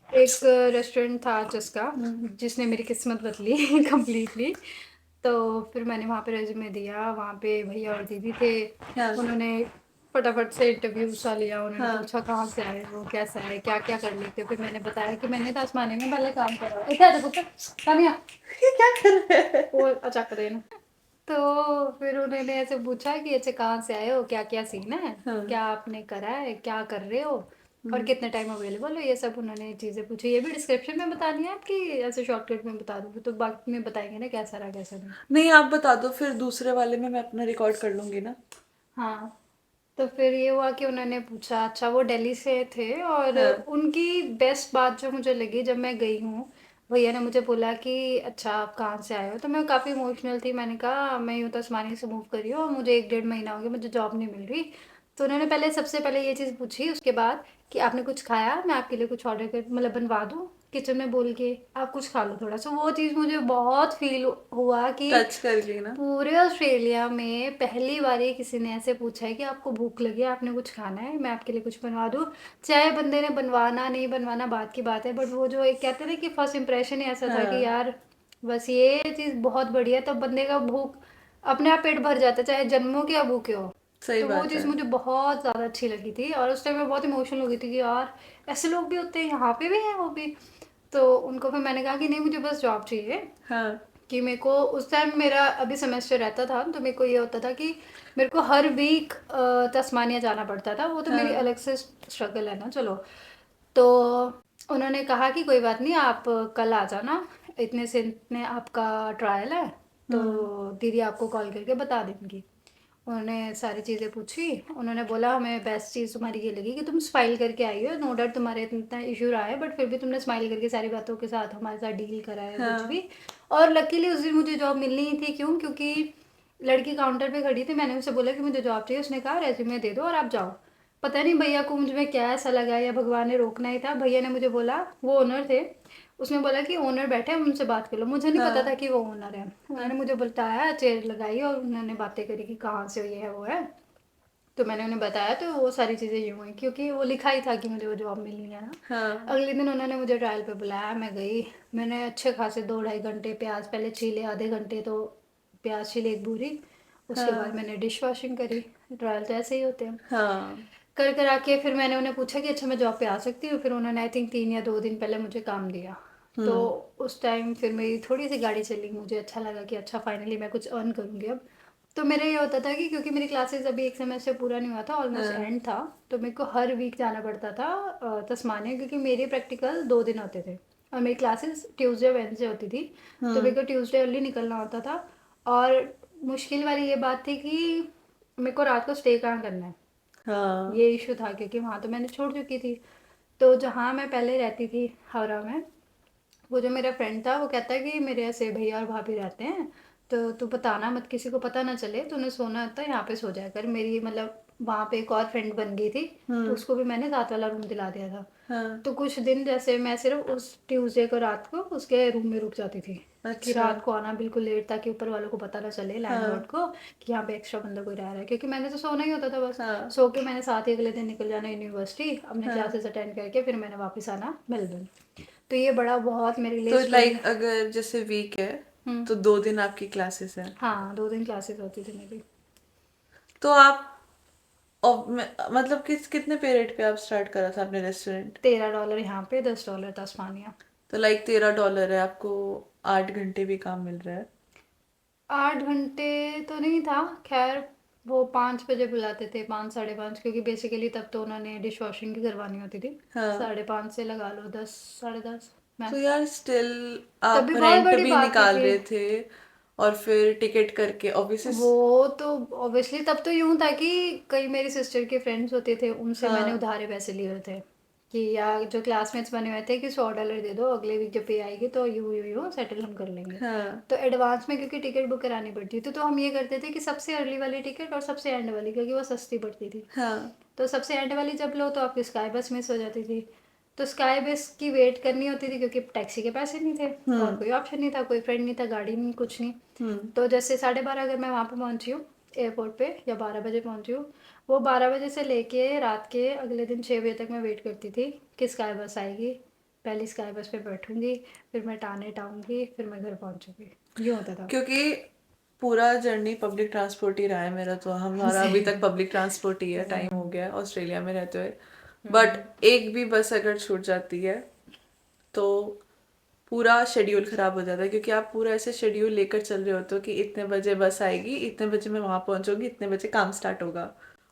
एक रेस्टोरेंट था जिसका, जिसने मेरी किस्मत बदली कम्प्लीटली। तो फिर मैंने वहाँ पे रेज्यूमे दिया, वहाँ पे भैया और दीदी थे, उन्होंने फटाफट से इंटरव्यू सा लिया, उन्होंने पूछा कहाँ से आए हो, कैसा है, क्या क्या कर लेते हो। फिर मैंने बताया कि मैंने तस्मानिया में पहले काम करा। क्या क्या कर रहे हैं? वो अचाक देना। तो फिर उन्होंने ऐसे पूछा कि अच्छा कहाँ से आए हो, क्या क्या सीन है, क्या आपने करा है, क्या कर रहे हो, और कितने टाइम अवेलेबल हो, ये सब उन्होंने चीज़ें पूछी। ये भी डिस्क्रिप्शन में बतानी है आपकी, ऐसे शॉर्टकट में बता दूँगी, तो बाकी में बताएंगे ना कैसा रहा कैसा नहीं। नहीं, आप बता दो, फिर दूसरे वाले में मैं अपना रिकॉर्ड कर लूंगी ना। हाँ, तो फिर ये हुआ कि उन्होंने पूछा, अच्छा वो दिल्ली से थे, और हाँ उनकी बेस्ट बात जो मुझे लगी जब मैं गई हूँ, भैया ने मुझे बोला कि अच्छा आप कहाँ से आए हो, तो मैं काफ़ी इमोशनल थी, मैंने कहा मैं यूँ तस्मानी से मूव करी हूँ और मुझे 1-1.5 महीना हो गया, मुझे जॉब नहीं मिल रही। तो उन्होंने पहले, सबसे पहले ये चीज़ पूछी, उसके बाद कि आपने कुछ खाया, मैं आपके लिए कुछ ऑर्डर कर, मतलब बनवा दूँ किचन में बोल के, आप कुछ खा लो थोड़ा सा। वो चीज़ मुझे बहुत फील हुआ कि टच कर ली ना। पूरे ऑस्ट्रेलिया में पहली बार ही किसी ने ऐसे पूछा है कि आपको भूख लगी है, आपने कुछ खाना है, मैं आपके लिए कुछ बनवा दूँ। चाहे बंदे ने बनवाना नहीं बनवाना बात की बात है, बट वो जो एक कहते हैं ना कि फर्स्ट इंप्रेशन ही ऐसा था कि यार बस ये चीज़ बहुत बढ़िया है, तब बंदे का भूख अपने आप पेट भर जाता है, चाहे जन्मों के या भूखे हो। सही तो वो बात चीज़ है। मुझे बहुत ज़्यादा अच्छी लगी थी, और उस टाइम मैं बहुत इमोशनल हो गई थी कि यार ऐसे लोग भी होते हैं, यहाँ पे भी हैं वो भी। तो उनको फिर मैंने कहा कि नहीं, मुझे बस जॉब चाहिए। हाँ कि मेरे को उस टाइम मेरा अभी सेमेस्टर रहता था, तो मेरे को ये होता था कि मेरे को हर वीक तस्मानिया जाना पड़ता था। वो तो मेरी हाँ अलग से स्ट्रगल है ना, चलो। तो उन्होंने कहा कि कोई बात नहीं, आप कल आ जाना, इतने से इतने आपका ट्रायल है, तो दीदी आपको कॉल करके बता देंगी। उन्होंने सारी चीज़ें पूछी, उन्होंने बोला हमें बेस्ट चीज़ तुम्हारी ये लगी कि तुम स्माइल करके आई हो, नो डाउट तुम्हारे इतना इशू रहा है, बट फिर भी तुमने स्माइल करके सारी बातों के साथ हमारे साथ डील करा है कुछ हाँ भी। और लकीली उस दिन मुझे जॉब मिलनी ही थी, क्यों? क्योंकि लड़की काउंटर पे खड़ी थी, मैंने उससे बोला कि मुझे जॉब चाहिए, उसने कहा रेज्यूमे दे दो और आप जाओ। पता नहीं भैया को मुझ में क्या ऐसा लगा, या भगवान ने रोकना ही था। भैया ने मुझे बोला, वो ओनर थे, उसने बोला कि ओनर बैठे हैं, उनसे बात कर लो। मुझे नहीं पता था हाँ कि वो ओनर है। उन्होंने मुझे बताया, चेयर लगाई और उन्होंने बातें करी कि कहाँ से ये है वो है। तो मैंने उन्हें बताया, तो वो सारी चीज़ें यूँ हुई, क्योंकि वो लिखा ही था कि मुझे वो जॉब मिलनी है ना। हाँ अगले दिन उन्होंने मुझे ट्रायल पे बुलाया, मैं गई। मैंने अच्छे खासे 2-2.5 घंटे प्याज पहले छीले, आधे घंटे तो प्याज छीले एक पूरी। उसके बाद हाँ मैंने डिश वॉशिंग करी। ट्रायल तो ऐसे ही होते हैं। हाँ कर कर आके फिर मैंने उन्हें पूछा कि अच्छा मैं जॉब पे आ सकती हूँ। फिर उन्होंने आई थिंक 3 या 2 दिन पहले मुझे काम दिया। तो उस टाइम फिर मेरी थोड़ी सी गाड़ी चली, मुझे अच्छा लगा कि अच्छा फाइनली मैं कुछ अर्न करूँगी अब। तो मेरा ये होता था कि क्योंकि मेरी क्लासेस अभी एक सेमेस्टर पूरा नहीं हुआ था, ऑलमोस्ट हाँ एंड था, तो मेरे को हर वीक जाना पड़ता था तस्मानिया, क्योंकि मेरे प्रैक्टिकल 2 दिन होते थे और मेरी क्लासेस ट्यूसडे वेडनेसडे होती थी। तो मेरे को ट्यूसडे अर्ली निकलना होता था। और मुश्किल वाली ये बात थी कि मेरे को रात को स्टे कहाँ करना है, हाँ ये इशू था, क्योंकि वहाँ तो मैंने छोड़ चुकी थी। तो जहाँ मैं पहले रहती थी हावड़ा में, वो जो मेरा फ्रेंड था वो कहता है कि मेरे ऐसे भैया और भाभी रहते हैं, तो तू बताना मत, किसी को पता ना चले, तूने सोना है तो यहाँ पे सो जाया कर। मेरी मतलब वहाँ पे एक और फ्रेंड बन गई थी, तो उसको भी मैंने साथ वाला रूम दिला दिया था। हाँ तो कुछ दिन जैसे मैं सिर्फ उस ट्यूसडे को रात को उसके रूम में रुक जाती थी, कि अच्छा रात को आना बिल्कुल लेट, ताकि ऊपर वालों को पता ना चले, लैंडलॉर्ड हाँ को, कि यहाँ पे एक्स्ट्रा बंदा कोई रह रहा है, क्योंकि मैंने तो सोना ही होता था बस। हाँ सो के मैंने साथ ही अगले दिन निकल जाना यूनिवर्सिटी, अपने हाँ क्लासेस अटेंड करके फिर मैंने वापस आना मेलबर्न। तो ये बड़ा बहुत मेरे लिए तो स्ट्रगल। लाइक अगर जैसे वीक है हम्म। तो 2 दिन आपकी क्लासेस है, हाँ, 2 दिन क्लासेस होती थी मेरी। तो आप मतलब कितने पे रेट पे आप स्टार्ट करा था अपने रेस्टोरेंट? $13 यहाँ पे, $10 तस्मानिया। तो लाइक $13 है, आपको 8 घंटे भी काम मिल रहा है। 8 घंटे तो नहीं था, खैर। वो 5 बजे बुलाते थे, 5 साढ़े 5, क्योंकि बेसिकली तब तो उन्होंने डिश वॉशिंग की करवानी होती थी। हाँ 5:30 से लगा लो 10 साढ़े 10 तो मैक्स। यार स्टिल तब आप भी बहुत रेंट बड़ी भी बात निकाल थी। रहे थे और फिर टिकट करके ऑब्वियसली। वो तो ऑब्वियसली तब तो यूं था कि कई मेरी सिस्टर के फ्रेंड्स होते थे, उनसे मैंने हाँ उधारे पैसे लिए हुए थे, कि या जो क्लासमेट्स बने हुए थे कि $100 दे दो, अगले वीक जब पे आएगी तो यूँ सेटल हम कर लेंगे। हाँ तो एडवांस में क्योंकि टिकट बुक करानी पड़ती थी, तो हम ये करते थे कि सबसे अर्ली वाली टिकट और सबसे एंड वाली, क्योंकि वो सस्ती पड़ती थी। हाँ तो सबसे एंड वाली जब लो तो आपकी स्काई बस मिस हो जाती थी। तो स्काई बस की वेट करनी होती थी, क्योंकि टैक्सी के पैसे नहीं थे और कोई ऑप्शन नहीं था, कोई फ्रेंड नहीं था, गाड़ी नहीं, कुछ नहीं। हम्म तो जैसे 12:30 अगर मैं वहाँ पे पहुँची हूँ एयरपोर्ट पे, या 12 बजे पहुँची हूँ, वो 12 बजे से लेके रात के अगले दिन 6 बजे तक मैं वेट करती थी कि स्काई बस आएगी। पहली स्काई बस पे बैठूंगी, फिर मैं टाने टाऊंगी, फिर मैं घर पहुँचूंगी। यूँ होता था। क्योंकि पूरा जर्नी पब्लिक ट्रांसपोर्ट ही रहा है मेरा, तो हमारा अभी तक सेम। पब्लिक ट्रांसपोर्ट ही है, टाइम सेम। हो गया है ऑस्ट्रेलिया में रहते हुए। बट एक भी बस अगर छूट जाती है तो पूरा शेड्यूल खराब हो जाता है, क्योंकि आप पूरा ऐसे शेड्यूल लेकर चल रहे होते हो कि इतने बजे बस आएगी, इतने बजे मैं वहां पहुंचूंगी, इतने बजे काम स्टार्ट होगा।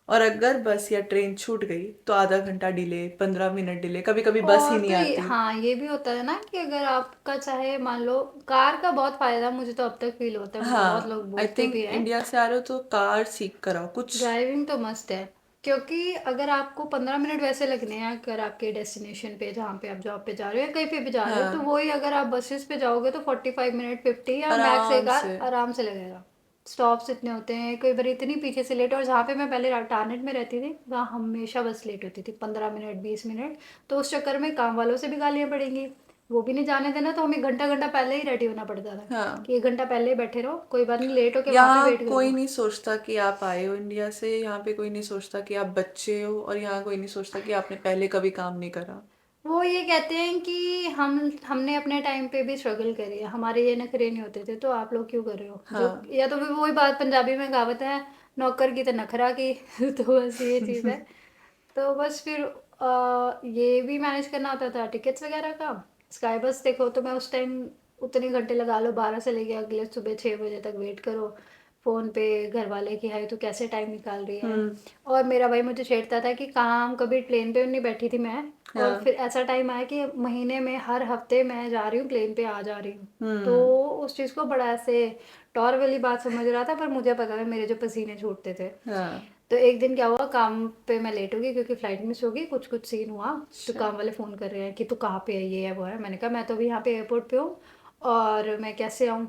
और अगर बस या ट्रेन छूट गई तो आधा घंटा डिले, 15 मिनट डिले, कभी कभी बस ही और नहीं तो आती। हाँ, ये भी होता है ना कि अगर आपका चाहे मान लो, कार का बहुत फायदा मुझे तो अब तक फील होता है, मुझे बहुत हाँ लोग आई बोलते थिंक भी हैं। इंडिया से आ रहे हो तो कार सीख कर आओ कुछ। ड्राइविंग तो मस्त है, क्योंकि अगर आपको 15 मिनट वैसे लगने हैं अगर आपके डेस्टिनेशन पे, जहाँ पे आप जॉब पे जा रहे हो या कहीं पे भी जा रहे हो, तो हाँ वही अगर आप बसेस पे जाओगे तो 45 मिनट, 50 या मैक्स आराम एक आर से। आराम से लगेगा। स्टॉप्स इतने होते हैं, कई बार इतनी पीछे से लेट। और जहाँ पे मैं पहले टारनेट में रहती थी, वहाँ हमेशा बस लेट होती थी, 15 मिनट, 20 मिनट। तो उस चक्कर में काम वालों से भी गालियाँ पड़ेंगी, वो भी नहीं जाने देना, तो हमें घंटा घंटा पहले ही रेडी होना पड़ता था हाँ कि 1 घंटा पहले ही बैठे रहो, कोई बात नहीं, लेट होके वहाँ पे यहाँ वेट कर कोई लो। नहीं सोचता कि आप आए हो इंडिया से, यहाँ पे कोई नहीं सोचता कि आप बच्चे हो, और यहाँ कोई नहीं सोचता कि आपने पहले कभी काम नहीं करा। वो ये कहते हैं कि हमने अपने टाइम पे भी स्ट्रगल करी है, हमारे ये नखरे नहीं होते थे, तो आप लोग क्यों कर रहे हो जो। हाँ या तो फिर वही बात, पंजाबी में कहावत है, नौकर की तो नखरा की तो बस ये चीज़ है। तो बस फिर ये भी मैनेज करना होता था टिकट्स वगैरह का। स्काई बस देखो तो मैं उस टाइम उतने घंटे लगा लो, 12 से लेके अगले सुबह 6 बजे तक वेट करो फ़ोन पे घर वाले की, हाई तो कैसे टाइम निकाल रही है। और मेरा भाई मुझे छेड़ता था कि काम, कभी प्लेन पे नहीं बैठी थी मैं। और हाँ। फिर ऐसा टाइम आया कि महीने में हर हफ्ते मैं जा रही हूँ प्लेन पे, आ जा रही हूँ। तो उस चीज़ को बड़ा ऐसे टॉर वाली बात समझ रहा था, पर मुझे पता था मेरे जो पसीने छूटते थे। हाँ। तो एक दिन क्या हुआ, काम पे मैं लेट हो गई क्योंकि फ्लाइट मिस हो गई, कुछ कुछ सीन हुआ। तो अच्छा। काम वाले फ़ोन कर रहे हैं कि तू कहाँ पे है, ये है वो है। मैंने कहा मैं तो अभी यहाँ पे एयरपोर्ट पे हूँ और मैं कैसे आऊँ,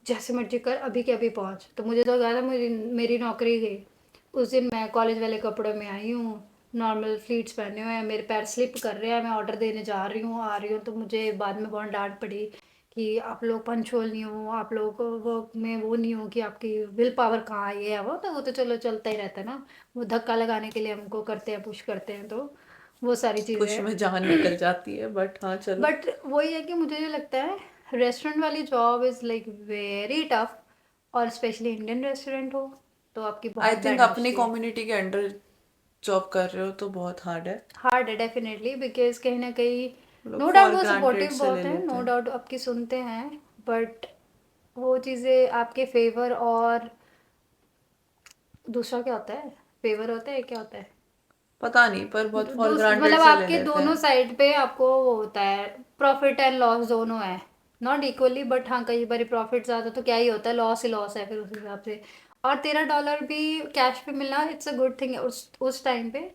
जैसे मर्जी कर, अभी के अभी पहुँच। तो मुझे तो लगा था मुझे मेरी नौकरी गई। उस दिन मैं कॉलेज वाले कपड़ों में आई हूँ, नॉर्मल फ्लीट्स पहने हुए हैं, मेरे पैर स्लिप कर रहे हैं, मैं ऑर्डर देने जा रही हूँ, आ रही हूँ। तो मुझे बाद में बहुत डांट पड़ी कि आप लोग पंचुअल नहीं हो, आप लोगों को वर्क में वो नहीं हो कि आपकी विल पावर कहाँ है, ये है वो। तो वो तो चलो चलता ही रहता है ना, वो धक्का लगाने के लिए हमको करते हैं, पुश करते हैं, तो वो सारी चीज़ें पुश हैं। में जान निकल जाती है, बट हाँ चलो। बट वही है कि मुझे जो लगता है रेस्टोरेंट वाली job is like very tough, और स्पेशली इंडियन रेस्टोरेंट हो तो आपकी आई बहुत थिंक बैंड अपनी बजती है। कम्युनिटी के अंडर जॉब कर रहे हो तो बहुत हार्ड है। हार्ड है डेफिनेटली, बिकॉज कहीं ना कहीं लोग नो डाउट फॉर वो ग्रांटेड सपोर्टिव से ले बहुत है, लेते नो हैं। डाउट आपकी सुनते हैं, बट वो चीज़ें आपके फेवर, और दूसरा क्या होता है, फेवर होता है क्या होता है, पता नहीं, पर बहुत फॉर ग्रांटेड मतलब से ले आपके लेते दोनों हैं। साइड पे आपको वो होता है, प्रॉफिट एंड लॉस दोनों है, नॉट इक्वली, बट हाँ कई बार प्रॉफिट ज़्यादा तो क्या ही होता है, लॉस ही लॉस है फिर उस हिसाब से। और $13 भी कैश पे मिलना इट्स अ गुड थिंग उस टाइम पे।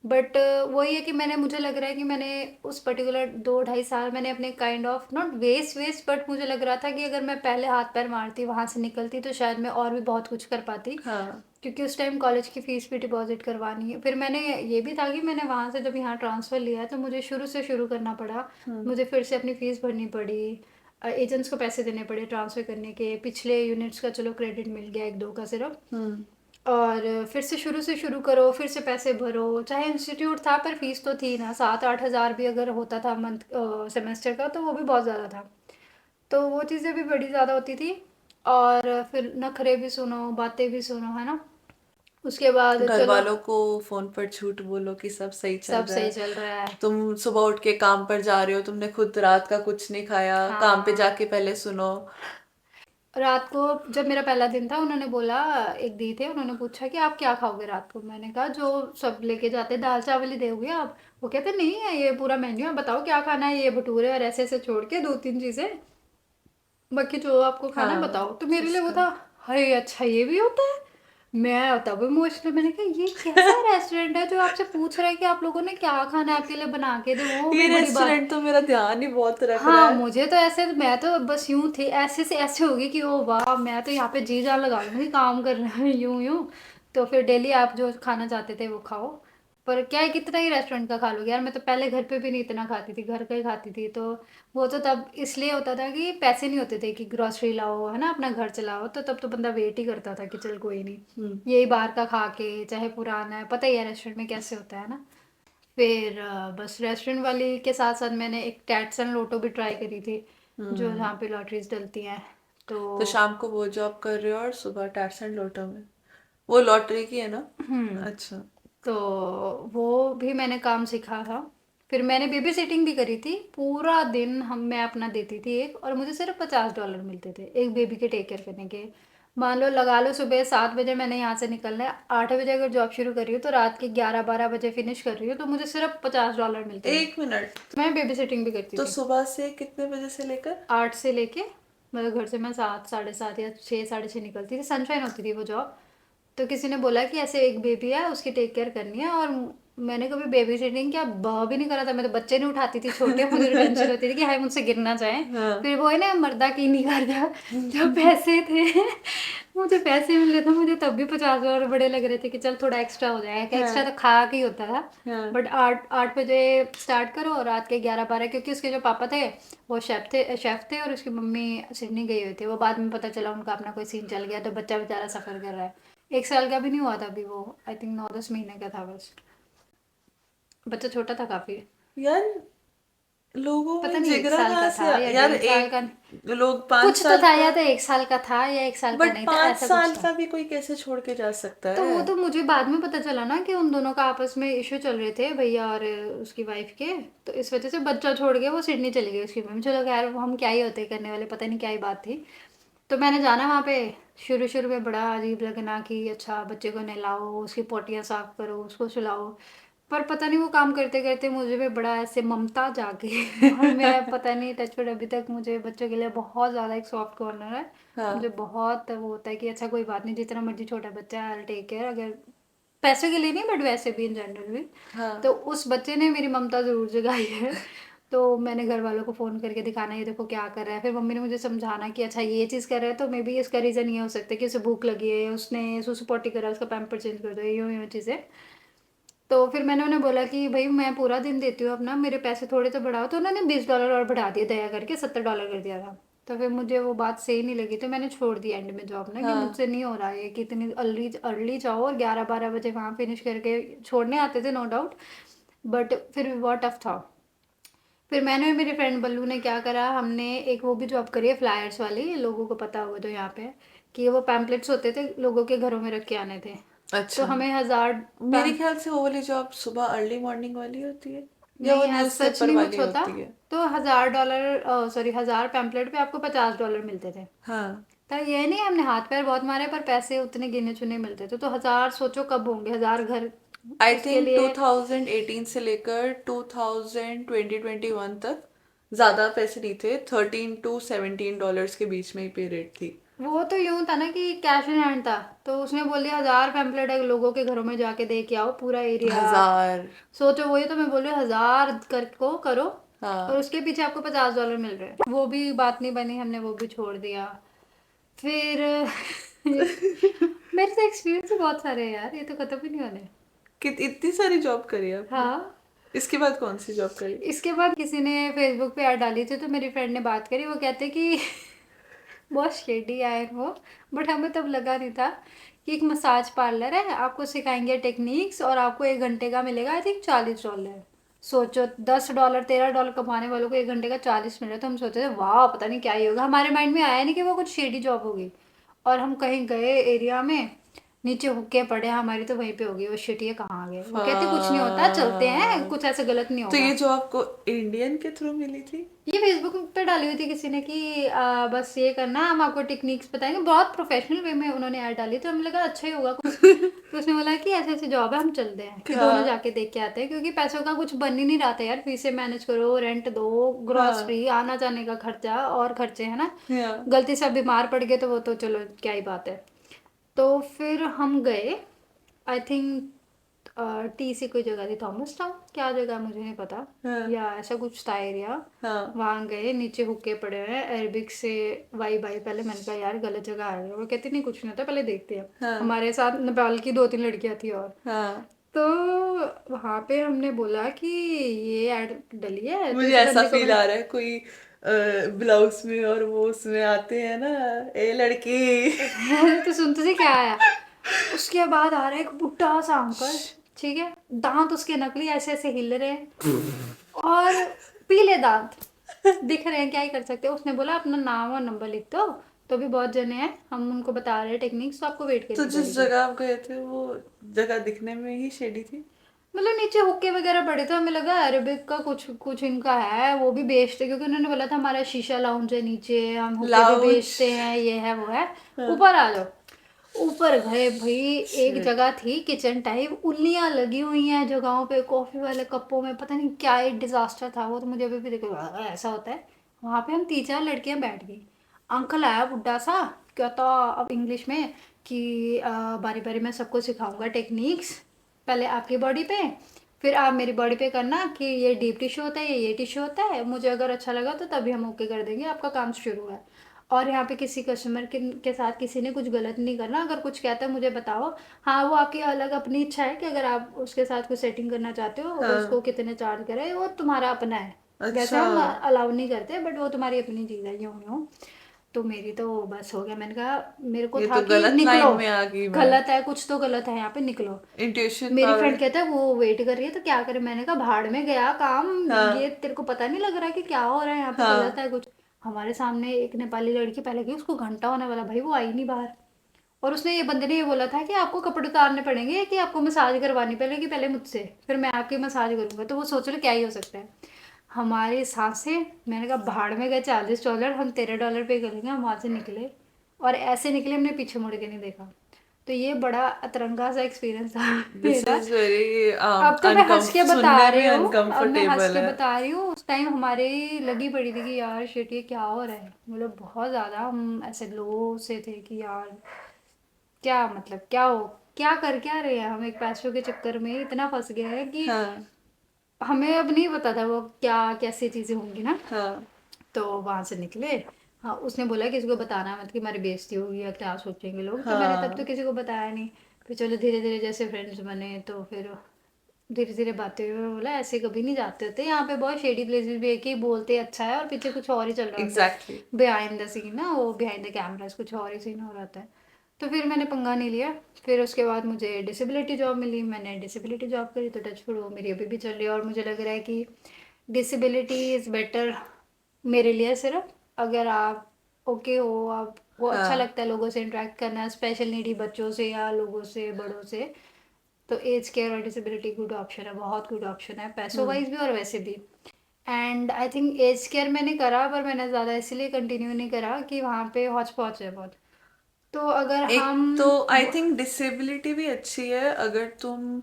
बट वही है कि मैंने, मुझे लग रहा है कि मैंने उस पर्टिकुलर 2 ढाई साल मैंने अपने kind of not waste, but मुझे लग रहा था कि अगर मैं पहले हाथ पैर मारती, वहाँ से निकलती, तो शायद मैं और भी बहुत कुछ कर पाती। हाँ। क्योंकि उस टाइम कॉलेज की फ़ीस भी डिपॉज़िट करवानी है। फिर मैंने ये भी था कि मैंने वहाँ से जब यहाँ ट्रांसफ़र लिया है तो मुझे शुरू से शुरू करना पड़ा। मुझे फिर से अपनी फ़ीस भरनी पड़ी, एजेंट्स को पैसे देने पड़े ट्रांसफ़र करने के, पिछले यूनिट्स का चलो क्रेडिट मिल गया 1-2 का सिर्फ। और फिर से शुरू करो, फिर से पैसे भरो, चाहे इंस्टीट्यूट था पर फ़ीस तो थी ना, 7-8 हज़ार भी अगर होता था मंथ सेमेस्टर का तो वो भी बहुत ज़्यादा था। तो वो चीज़ें भी बड़ी ज़्यादा होती थी। और फिर नखरे भी सुनो, बातें भी सुनो, है ना। उसके बाद घर चलो वालों को फोन पर झूठ बोलो कि सब सही चल सब रहा सही है। चल रहा है। तुम सुबह उठ के काम पर जा रहे हो, तुमने खुद रात का कुछ नहीं खाया, काम पे हाँ, जाके पहले सुनो। रात को जब मेरा पहला दिन था, उन्होंने बोला, एक दी थे, उन्होंने पूछा कि आप क्या खाओगे रात को। मैंने कहा जो सब लेके जाते हैं, दाल चावल ही दोगे आप। वो कहते नहीं है, ये पूरा मेन्यू है, बताओ क्या खाना है, ये भटूरे और ऐसे ऐसे छोड़ के 2-3 चीज़ें, बाकी जो आपको खाना है हाँ बताओ। तो मेरे लिए वो सिस्टम। था, हाय अच्छा ये भी होता है। मैं तब इमोशनल, मैंने कहा ये कैसा रेस्टोरेंट है जो आपसे पूछ रहा है कि आप लोगों ने क्या खाना है, आपके लिए बना के दे, वो भी ये बड़ी बात। रेस्टोरेंट तो मेरा ध्यान ही बहुत रख रहा हाँ, है। मुझे तो ऐसे, मैं तो बस यूं थी, ऐसे से ऐसे होगी कि ओ वाह, मैं तो यहाँ पे जी जान लगा लूंगी काम कर रहे हैं यूं यूं। तो फिर डेली आप जो खाना चाहते थे वो खाओ। पर क्या है, कितना ही रेस्टोरेंट का खा लोगे यार। मैं तो पहले घर पे भी नहीं इतना खाती थी, घर का ही खाती थी। तो वो तो तब इसलिए होता था कि पैसे नहीं होते थे कि ग्रोसरी लाओ, है ना, अपना घर चलाओ। तो तब तो बंदा वेट ही करता था कि चल कोई नहीं, यही बाहर का खा के, चाहे पुराना है, पता ही है रेस्टोरेंट में कैसे होता है ना। फिर बस रेस्टोरेंट वाली के साथ साथ मैंने एक टैट्स एंड लोटो भी ट्राई करी थी, जो जहाँ पे लॉटरीज डलती हैं। तो तो शाम को वो जॉब कर रहे हो और सुबह टैक्स एंड लोटो में, वो लॉटरी की है ना। अच्छा। तो वो भी मैंने काम सीखा था। फिर मैंने बेबी सिटिंग भी करी थी, पूरा दिन मैं अपना देती थी एक, और मुझे सिर्फ $50 मिलते थे एक बेबी के टेक केयर करने के। मान लो लगा लो सुबह 7 बजे मैंने यहाँ से निकलना है, 8 बजे अगर जॉब शुरू कर रही हूँ तो रात के 11-12 बजे फिनिश कर रही हूँ, तो मुझे सिर्फ $50 मिलते थे। एक मिनट। मैं बेबी सिटिंग भी करती तो थी। सुबह से कितने बजे से लेकर? 8 से लेके, मतलब घर से मैं 7, 7:30 या 6, 6:30 निकलती थी, सनशाइन होती थी वो जॉब। तो किसी ने बोला कि ऐसे एक बेबी है, उसकी टेक केयर करनी है। और मैंने कभी बेबी सिटिंग क्या भी नहीं करा था, मैं तो बच्चे नहीं उठाती थी छोटे, मुझे तो टेंशन होती थी कि हाय मुझसे गिर ना जाए। हाँ। फिर वो है ना मर्दा की नहीं करता, जो पैसे थे मुझे पैसे मिल रहे थे, मुझे तब भी $50 बड़े लग रहे थे कि चल थोड़ा एक्स्ट्रा हो जाएगा, एक्स्ट्रा हाँ। तो खा के ही होता था। हाँ। बट 8 बजे स्टार्ट करो और रात के 11-12, क्योंकि उसके जो पापा थे वो शेफ थे और उसकी मम्मी सिडनी गई हुई थी। वो बाद में पता चला उनका अपना कोई सीन चल गया, तो बच्चा बेचारा सफ़र कर रहा है। 1 साल का भी नहीं हुआ था अभी वो, आई थिंक 9-10 महीने का था बस। बच्चा छोटा था काफ़ी। यार लोगों पता में नहीं 1 जिगरा साल कहाँ का से था या यार 1.5 साल का, लोग 5 कुछ तो साल था, का, या तो 1 साल का था या 1 साल का बट नहीं था, 5 ऐसा कुछ साल था। का भी कोई कैसे छोड़ के जा सकता तो है? वो तो मुझे बाद में पता चला ना कि उन दोनों का आपस में इशू चल रहे थे, भैया और उसकी वाइफ के, तो इस वजह से बच्चा छोड़ के वो सिडनी चली गई उसकी मम्मी। चलो खैर, वो हम क्या ही होते करने वाले, पता नहीं क्या ही बात थी। तो मैंने जाना वहाँ पे, शुरू शुरू में बड़ा अजीब लगना कि अच्छा बच्चे को नहलाओ, उसकी पोटियाँ साफ करो, उसको सुलाओ, पर पता नहीं वो काम करते करते मुझे भी बड़ा ऐसे ममता जागी और मैं पता नहीं, टचवुड अभी तक मुझे बच्चों के लिए बहुत ज़्यादा एक सॉफ्ट कॉर्नर है। मुझे हाँ बहुत वो होता है कि अच्छा कोई बात नहीं, जितना मर्जी छोटा बच्चा है, आई टेक केयर, अगर पैसों के लिए नहीं बट वैसे भी इन जनरल भी। हाँ तो उस बच्चे ने मेरी ममता ज़रूर जगाई है। तो मैंने घर वालों को फ़ोन करके दिखाना, ये देखो क्या कर रहा है, फिर मम्मी ने मुझे समझाना कि अच्छा ये चीज़ कर रहा है तो मे बी इसका रीज़न ये हो सकता है कि उसे भूख लगी है, उसने सुसु पोटी करा, उसका पैम्पर चेंज कर दो, यूँ यूँ चीज़ें। तो फिर मैंने उन्हें बोला कि भाई मैं पूरा दिन देती हूँ अपना, मेरे पैसे थोड़े तो बढ़ाओ, तो उन्होंने $20 और बढ़ा दिए, दया करके $70 कर दिया था। तो फिर मुझे वो बात सही नहीं लगी, तो मैंने छोड़ दी एंड में जॉब ना, कि हाँ मुझसे नहीं हो रहा है कि इतनी अर्ली अर्ली जाओ और 11-12 बजे वहाँ फिनिश करके छोड़ने आते थे, नो डाउट, बट फिर भी बहुत टफ था। फिर मैंने और मेरे फ्रेंड बल्लू ने क्या करा, हमने एक वो भी जॉब करी है फ्लायर्स वाली, लोगों को पता होगा जो यहाँ पे है, कि वो पैम्पलेट्स होते थे, लोगों के घरों में रख के आने थे। तो अच्छा, हमें 1000 मेरे पैम ख्याल से वो वाली जॉब सुबह अर्ली मॉर्निंग वाली होती है या वो नहीं, ऐसा सच न्यूज़पेपर नहीं वाली कुछ होता। होती है? तो $1000, सॉरी 1000 पैम्पलेट पे आपको $50 मिलते थे। हाँ तो ये नहीं हमने हाथ पैर बहुत मारे, पर पैसे उतने गिने चुने मिलते थे। तो 1000 सोचो कब होंगे 1000 घर, आई उसके थिंक लिए। 2018 से लेकर 2021 तक ज्यादा पैसे नहीं थे, $13 to $17 के बीच में ही पे रेट थी। वो तो यूं था ना कि कैश इन हैंड था, तो उसने बोल दिया 1000 पैम्पलेट है, लोगों के घरों में जाके दे के आओ पूरा एरिया। 1000। सोचो, वही तो मैं बोल रही हूँ, 1000 कर को करो और हाँ उसके पीछे आपको $50 मिल रहे हैं। वो भी बात नहीं बनी, हमने वो भी छोड़ दिया। फिर मेरे तो एक्सपीरियंस बहुत सारे हैं यार, ये तो खत्म ही नहीं होने। इतनी सारी जॉब करी आपने? हाँ। इसके बाद कौन सी जॉब करी? इसके बाद किसी ने फेसबुक पे ऐड डाली थी, तो मेरी फ्रेंड ने बात करी, वो कहते कि बहुत शेडी आए वो, बट हमें तब लगा नहीं था कि एक मसाज पार्लर है, आपको सिखाएंगे टेक्निक्स और आपको 1 घंटे का मिलेगा आई थिंक $40। सोचो, $10 $13 कमाने वालों को 1 घंटे का 40 मिल रहा है, तो हम सोचे थे वाह पता नहीं क्या ही होगा, हमारे माइंड में आया नहीं कि वो कुछ शेडी जॉब होगी। और हम कहीं गए एरिया में, नीचे हुक्के पड़े, हमारी तो वहीं पे होगी, वो शिट ये कहाँ आ गए, वो कहते कुछ नहीं होता, चलते हैं, हाँ, कुछ ऐसा गलत नहीं तो होगा। ये जो आपको इंडियन के थ्रू मिली थी? ये फेसबुक पे डाली हुई थी किसी ने कि बस ये करना, हम आपको टेक्निक्स बताएंगे, बहुत प्रोफेशनल वे में उन्होंने ऐड डाली, तो हमें लगा अच्छा ही होगा कुछ। तो उसने बोला कि ऐसे ऐसे जॉब है, हम चलते हैं, फिर दोनों हाँ जाके देख के आते हैं, क्योंकि पैसों का कुछ बन ही नहीं रहा था यार, फीसें मैनेज करो, रेंट दो, हाँ ग्रॉसरी, आना जाने का खर्चा और खर्चे, है ना। हाँ गलती से आप बीमार पड़ गए तो वो तो चलो क्या ही बात है। तो फिर हम गए, आई थिंक टी सी कोई जगह थी, थॉमस टाउन क्या जगह मुझे नहीं पता, हाँ या ऐसा कुछ था एरिया। हाँ वहाँ गए, नीचे हुक्के पड़े हुए हैं, अरबिक से वाई बाई, पहले मैंने कहा यार गलत जगह आ गए, वो कहती नहीं कुछ नहीं होता, पहले देखते हैं। हाँ हमारे साथ नेपाल की 2-3 लड़कियाँ थी और, हाँ। तो वहाँ पे हमने बोला कि ये ऐड डली है, तो मुझे इस ऐसा बंदे को फील आ रहा है कोई ब्लाउज में और वो उसमें आते हैं ना, ए लड़की। तो सुनते थे क्या आया। उसके बाद आ रहा है एक बुढ़ा सा अंकल, ठीक है, दांत उसके नकली ऐसे ऐसे हिल रहे हैं और पीले दांत दिख रहे हैं, क्या ही कर सकते हैं। उसने बोला अपना नाम और नंबर लिख दो, तो भी बहुत जने हैं, हम उनको बता रहे हैं टेक्निक्स, तो आपको वेट तो करनी जिस पड़ेगी। जगह आप गए थे वो जगह दिखने में ही शेडी थी? मतलब नीचे हुक्के वगैरह पड़े थे, हमें लगा अरेबिक का कुछ कुछ इनका है, वो भी बेचते, क्योंकि उन्होंने बोला था हमारा शीशा लाउंज है नीचे, हम हुक्के भी लाउंज। बेचते हैं, ये है वो है। हाँ। ऊपर आ जाओ। ऊपर गए भाई, एक शिट। जगह थी किचन टाइप, उल्लियां लगी हुई हैं जगहों पे, कॉफी वाले कपों में, पता नहीं क्या एक डिजास्टर था वो, तो मुझे अभी भी देखो ऐसा होता है। वहां पे हम 3-4 लड़कियां बैठ गई, अंकल आया बुढ़ा सा, कहता अब इंग्लिश में कि बारी बारी मैं सबको सिखाऊंगा टेक्निक्स, पहले आपकी बॉडी पे, फिर आप मेरी बॉडी पे करना कि ये डीप टिश्यू होता है, ये टिश्यू होता है, मुझे अगर अच्छा लगा तो तभी हम ओके कर देंगे, आपका काम शुरू है। और यहाँ पे किसी कस्टमर के साथ किसी ने कुछ गलत नहीं करना, अगर कुछ कहता है मुझे बताओ। हाँ, वो आपकी अलग अपनी इच्छा है कि अगर आप उसके साथ कुछ सेटिंग करना चाहते हो और उसको हाँ। कितने चार्ज करे, वो तुम्हारा अपना है। वैसे अच्छा। हम अलाउ नहीं करते, बट वो तुम्हारी अपनी चीज़ है, यूँ यूँ। तो मेरी तो बस हो गया, मैंने कहा मेरे को ये था तो कि गलत निकलो, लाइन में आ गई मैं। गलत है कुछ तो गलत है यहाँ पे, निकलो। इंट्यूशन मेरी पावर। फ्रेंड कहता है वो वेट कर रही है तो क्या करे, मैंने कहा भाड़ में गया काम, ये हाँ तेरे को पता नहीं लग रहा कि क्या हो रहा है यहाँ पे, गलत हाँ। है कुछ। हमारे सामने एक नेपाली लड़की पहले गई, उसको घंटा होने वाला भाई, वो आई नहीं बाहर। और उसने, ये बंदे ने ये बोला था कि आपको कपड़े उतारने पड़ेंगे, कि आपको मसाज करवानी पड़ेगी पहले मुझसे, फिर मैं आपकी मसाज करूंगा। तो वो सोच लो क्या ही हो सकता है। हमारी सांसें, मैंने कहा भाड़ में गए $40, हम $13 पे करेंगे। हम वहाँ से निकले और ऐसे निकले, हमने पीछे मुड़ के नहीं देखा। तो ये बड़ा अतरंगा सा एक्सपीरियंस था दिस मेरा। इज वेरी अब तो मैं हंस के बता सुनने रही में हूँ, अब मैं हंस अनकंफर्टेबल के है। बता रही हूँ, उस टाइम हमारे लगी पड़ी थी कि यार शिट ये क्या हो रहा है, मतलब बहुत ज़्यादा हम ऐसे लो से थे कि यार क्या मतलब क्या हो, क्या कर क्या रहे हैं हम, एक पैसों के चक्कर में इतना फंस गए हैं कि हाँ हमें अब नहीं पता था वो क्या कैसी चीज़ें होंगी ना। हाँ। तो वहां से निकले। हाँ, उसने बोला किसी को बताना मत कि हमारी बेइज्जती होगी या क्या सोचेंगे लोग, तो मैंने तब तो हाँ किसी को बताया नहीं। फिर चलो धीरे धीरे जैसे फ्रेंड्स बने तो फिर धीरे धीरे बातें हुई, मैं बोला ऐसे कभी नहीं जाते होते, यहाँ पे बहुत शेडी प्लेसेस भी है कि बोलते अच्छा है और पीछे कुछ और ही चल रहा होता है, एग्जैक्टली। बिहाइंड द सीन ना, वो बिहाइंड द कैमरास कुछ और ही सीन हो रहा होता है। तो फिर मैंने पंगा नहीं लिया। फिर उसके बाद मुझे डिसेबिलिटी जॉब मिली, मैंने डिसेबिलिटी जॉब करी, तो टच वो मेरी अभी भी चल रही है। और मुझे लग रहा है कि डिसेबिलिटी इज़ बेटर मेरे लिए, सिर्फ अगर आप ओके हो, आपको अच्छा हाँ। लगता है लोगों से इंटरेक्ट करना, स्पेशल नीडी बच्चों से या लोगों से बड़ों से, तो एज केयर और डिसेबिलिटी गुड ऑप्शन है, बहुत गुड ऑप्शन है, पैसों वाइज भी और वैसे भी। And I think age care मैंने करा, पर मैंने ज़्यादा इसलिए कंटिन्यू नहीं करा कि वहाँ पे हौच पौच है बहुत। तो अगर एक हम तो आई थिंक डिसेबिलिटी भी अच्छी है अगर तुम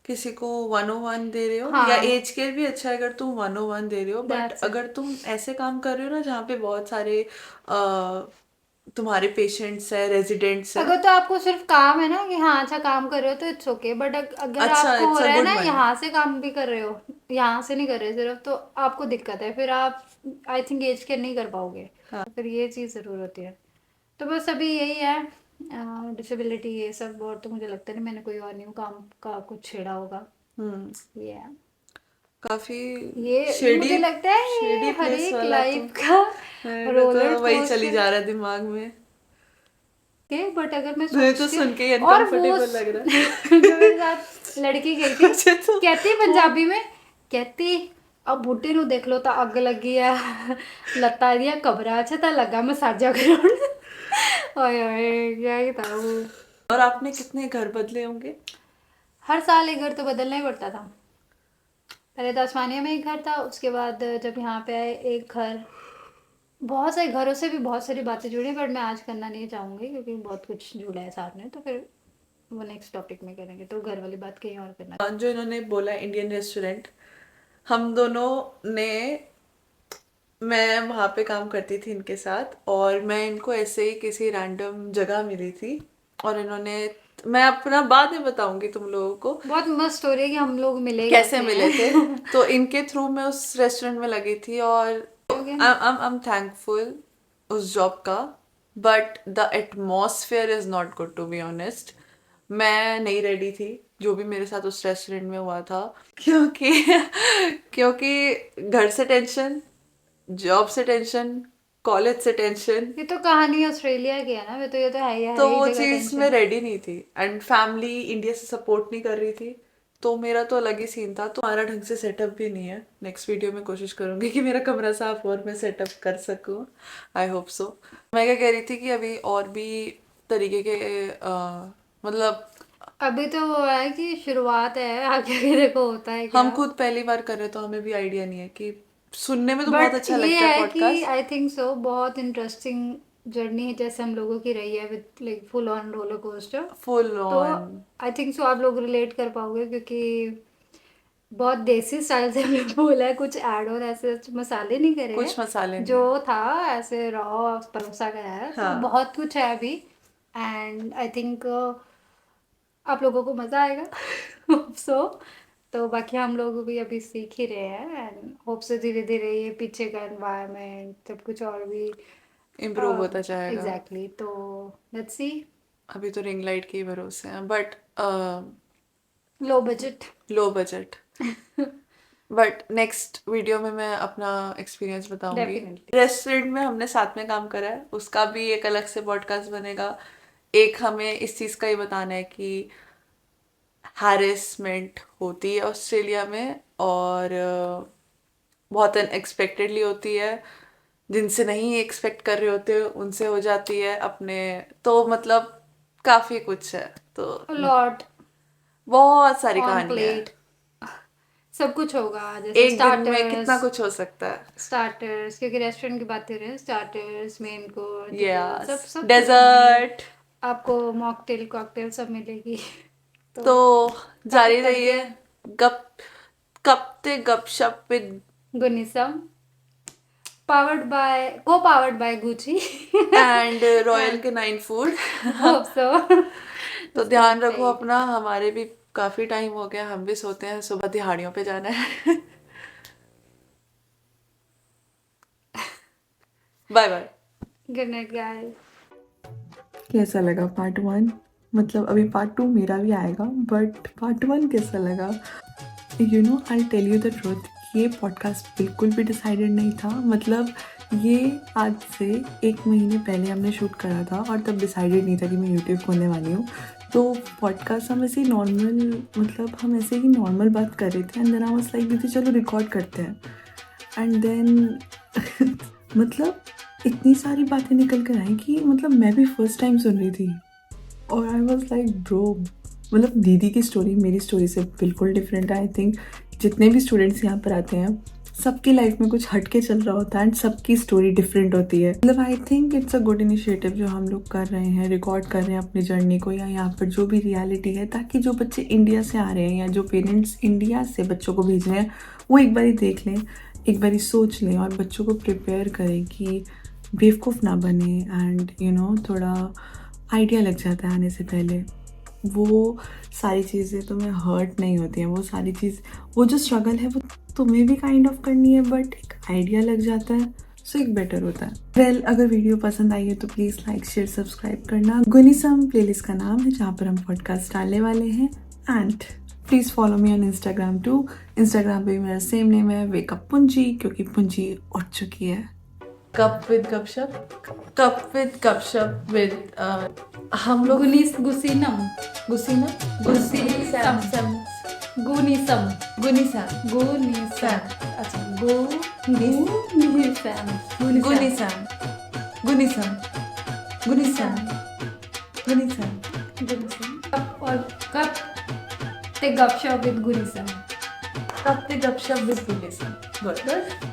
किसी को 101 दे रहे हो, या हाँ, एज केयर भी अच्छा है अगर तुम 101 दे रहे हो, बट दैट्स इट। अगर तुम ऐसे काम कर रहे हो ना जहाँ पे बहुत सारे तुम्हारे पेशेंट्स है, रेजिडेंट्स है। अगर तो आपको सिर्फ काम है ना कि हाँ अच्छा काम कर रहे हो तो इट्स ओके, बट अगर अच्छा, आपको हो इट्स अ रहा है गुड ना मनी। यहाँ से काम भी कर रहे हो, यहाँ से नहीं कर रहे सिर्फ, तो आपको दिक्कत है, फिर आप आई थिंक एज केयर नहीं कर पाओगे। हाँ। तो फिर ये चीज़ ज़रूर होती है। तो बस अभी यही है डिसेबिलिटी ये सब, और तो मुझे लगता नहीं मैंने कोई और न्यू काम का कुछ छेड़ा होगा। हम्म। ये है। काफी ये शेडी, मुझे लगता है ये शेडी हर प्लेस एक वाला तो लाइफ का मेरे को रोलर तो वही चली कोस्टर जा रहा है दिमाग में। के, बट अगर मैं मुझे तो सोचती हूँ, सुन के ही और वो अनकंफर्टेबल लग रहा जो मेरे साथ लड़की गई है। थी, मुझे तो कहती वो पंजाबी में, कहती अब बूटे नु देख लो तो अग लगी है, लत्ता दिया कबरा च तो लगा मसाजा कराउण। ओए ओए क्या ही था वो। और आपने कितने घर बदले होंगे? हर साल एक घर तो बदलना ही पड़ता था। पहले तो आसमानिया में एक घर था, उसके बाद जब यहाँ पे आए एक घर, बहुत सारे घरों से भी बहुत सारी बातें जुड़ी, बट मैं आज करना नहीं चाहूँगी क्योंकि बहुत कुछ जुड़ा है साथ में, तो फिर वो नेक्स्ट टॉपिक में करेंगे, तो घर वाली बात कहीं और करना। जो इन्होंने बोला इंडियन रेस्टोरेंट, हम दोनों ने, मैं वहाँ पे काम करती थी इनके साथ, और मैं इनको ऐसे ही किसी रैंडम जगह मिली थी, और इन्होंने, मैं अपना बाद में बताऊंगी तुम लोगों को बहुत मस्त स्टोरी है कि हम लोग मिले कैसे कैसे मिले थे। हैं। तो इनके थ्रू मैं उस रेस्टोरेंट में लगी थी, और हो गया। आई एम थैंकफुल उस जॉब का, but the atmosphere is not good to be honest. मैं नहीं रेडी थी जो भी मेरे साथ उस रेस्टोरेंट में हुआ था, क्योंकि क्योंकि घर से टेंशन, जॉब से टेंशन, कॉलेज से टेंशन, ये तो कहानी ऑस्ट्रेलिया की है ना, ये तो है ही है, हर तो एक वो जगह चीज़ में टेंशन। रेडी नहीं थी, एंड फैमिली इंडिया से सपोर्ट नहीं कर रही थी, तो मेरा तो अलग ही सीन था। तो हमारा ढंग से सेटअप भी नहीं है। नेक्स्ट वीडियो में कोशिश करूंगी कि मेरा कमरा साफ और मैं सेटअप कर सकूं, आई होप सो। मैं क्या कह रही थी कि अभी और भी तरीके के मतलब अभी तो वो है कि शुरुआत है, आगे आगे देखो होता है हम क्या। खुद पहली बार कर रहे हैं, तो हमें भी आइडिया नहीं है कि सुनने में तो बहुत बट अच्छा ये लगता है है कि पॉडकास्ट। आई थिंक सो बहुत इंटरेस्टिंग जर्नी जैसे हम लोगों की रही है, with like full on roller coaster. Full तो ऑन। आई थिंक सो आप लोग रिलेट कर पाओगे, क्योंकि बहुत देसी स्टाइल से हमने बोला है, कुछ ऐड और ऐसे मसाले नहीं करे हैं, कुछ मसाले नहीं जो है। था ऐसे रॉ परोसा गया है, तो हाँ। बहुत कुछ है अभी। एंड आई थिंक आप लोगों को मज़ा आएगा। Hope so. तो बाकी हम लोग भी अभी सीख ही रहे हैं, एंड होप से धीरे धीरे ये पीछे का एनवायरनमेंट सब कुछ और भी इम्प्रूव होता जाएगा। एग्जैक्टली। तो लेट्स सी। अभी तो रिंग लाइट के ही भरोसे हैं, but low budget. Low budget. But next video में मैं अपना एक्सपीरियंस बताऊंगी। Definitely. रेस्टोरेंट में हमने साथ में काम करा है, उसका भी एक अलग से पॉडकास्ट बनेगा। एक हमें इस चीज़ का ही बताना है कि हैरेसमेंट होती है ऑस्ट्रेलिया में, और बहुत अनएक्सपेक्टेडली होती है, जिनसे नहीं एक्सपेक्ट कर रहे होते उनसे हो जाती है अपने, तो मतलब काफ़ी कुछ है, तो लॉट बहुत सारी ऑन कहानी है। प्लेट सब कुछ होगा, जैसे एक दिन में कितना कुछ हो सकता है। स्टार्टर्स, क्योंकि रेस्टोरेंट की बात कर रहे हैं, स्टार्टर्स, मेन कोर्स, सब यस, सब कुछ डेजर्ट। आपको मॉकटेल कॉकटेल सब मिलेगी। तो जारी करके रहिए गप कपते गपशप विद गुनिसम, powered by Gucci and Royal Canin food. Hope so. तो ध्यान रखो अपना, हमारे भी काफी टाइम हो गया, हम भी सोते हैं, सुबह दिहाड़ियों पे जाना है। Bye bye. Good night guys. कैसा लगा पार्ट 1? मतलब अभी पार्ट 2 मेरा भी आएगा, बट पार्ट 1 कैसा लगा? You know, I tell you the truth, ये पॉडकास्ट बिल्कुल भी डिसाइडेड नहीं था। मतलब ये आज से 1 महीने पहले हमने शूट करा था, और तब डिसाइडेड नहीं था कि मैं यूट्यूब खोलने वाली हूँ। तो पॉडकास्ट हम ऐसे ही नॉर्मल, मतलब हम ऐसे ही नॉर्मल बात कर रहे थे, and then I was like दीदी चलो रिकॉर्ड करते हैं। एंड देन मतलब इतनी सारी बातें निकल कर आई कि मतलब मैं भी फर्स्ट टाइम सुन रही थी, और आई वॉज लाइक ब्रो, मतलब दीदी की स्टोरी मेरी स्टोरी से बिल्कुल डिफरेंट है। आई थिंक जितने भी स्टूडेंट्स यहाँ पर आते हैं सबकी लाइफ में कुछ हटके चल रहा होता है, एंड सबकी स्टोरी डिफरेंट होती है। मतलब I think it's a good initiative जो हम लोग कर रहे हैं, रिकॉर्ड कर रहे हैं अपनी जर्नी को, या यहाँ पर जो भी रियलिटी है, ताकि जो बच्चे इंडिया से आ रहे हैं या जो पेरेंट्स इंडिया से बच्चों को भेज रहे हैं वो एक बारी देख लें, एक बारी सोच लें, और बच्चों को प्रिपेयर करें कि बेवकूफ़ ना बने, एंड यू नो थोड़ा आइडिया लग जाता है आने से पहले। वो सारी चीज़ें तुम्हें हर्ट नहीं होती हैं, वो सारी चीज़, वो जो स्ट्रगल है वो तुम्हें भी काइंड ऑफ करनी है, बट एक आइडिया लग जाता है, सो एक बेटर होता है। वेल, अगर वीडियो पसंद आई है तो प्लीज़ लाइक शेयर सब्सक्राइब करना। गुनिसम प्लेलिस्ट का नाम है जहाँ पर हम पॉडकास्ट डालने वाले हैं, and please follow me on Instagram too. Instagram पे मेरा सेम नेम है, वेकअप पुंजी, क्योंकि पुंजी उठ चुकी है। कप विद गपशप विद हम लोग गुसीनम गुसीना गुनीसम गुनीसम गुनीसम गुनीसम, अच्छा गुनीसम गुनीसम गुनीसम गुनीसम गुनीसम कप और कप ते गपशप विद गुनीसम। कप ते गपशप विद गुनीसम। गुड।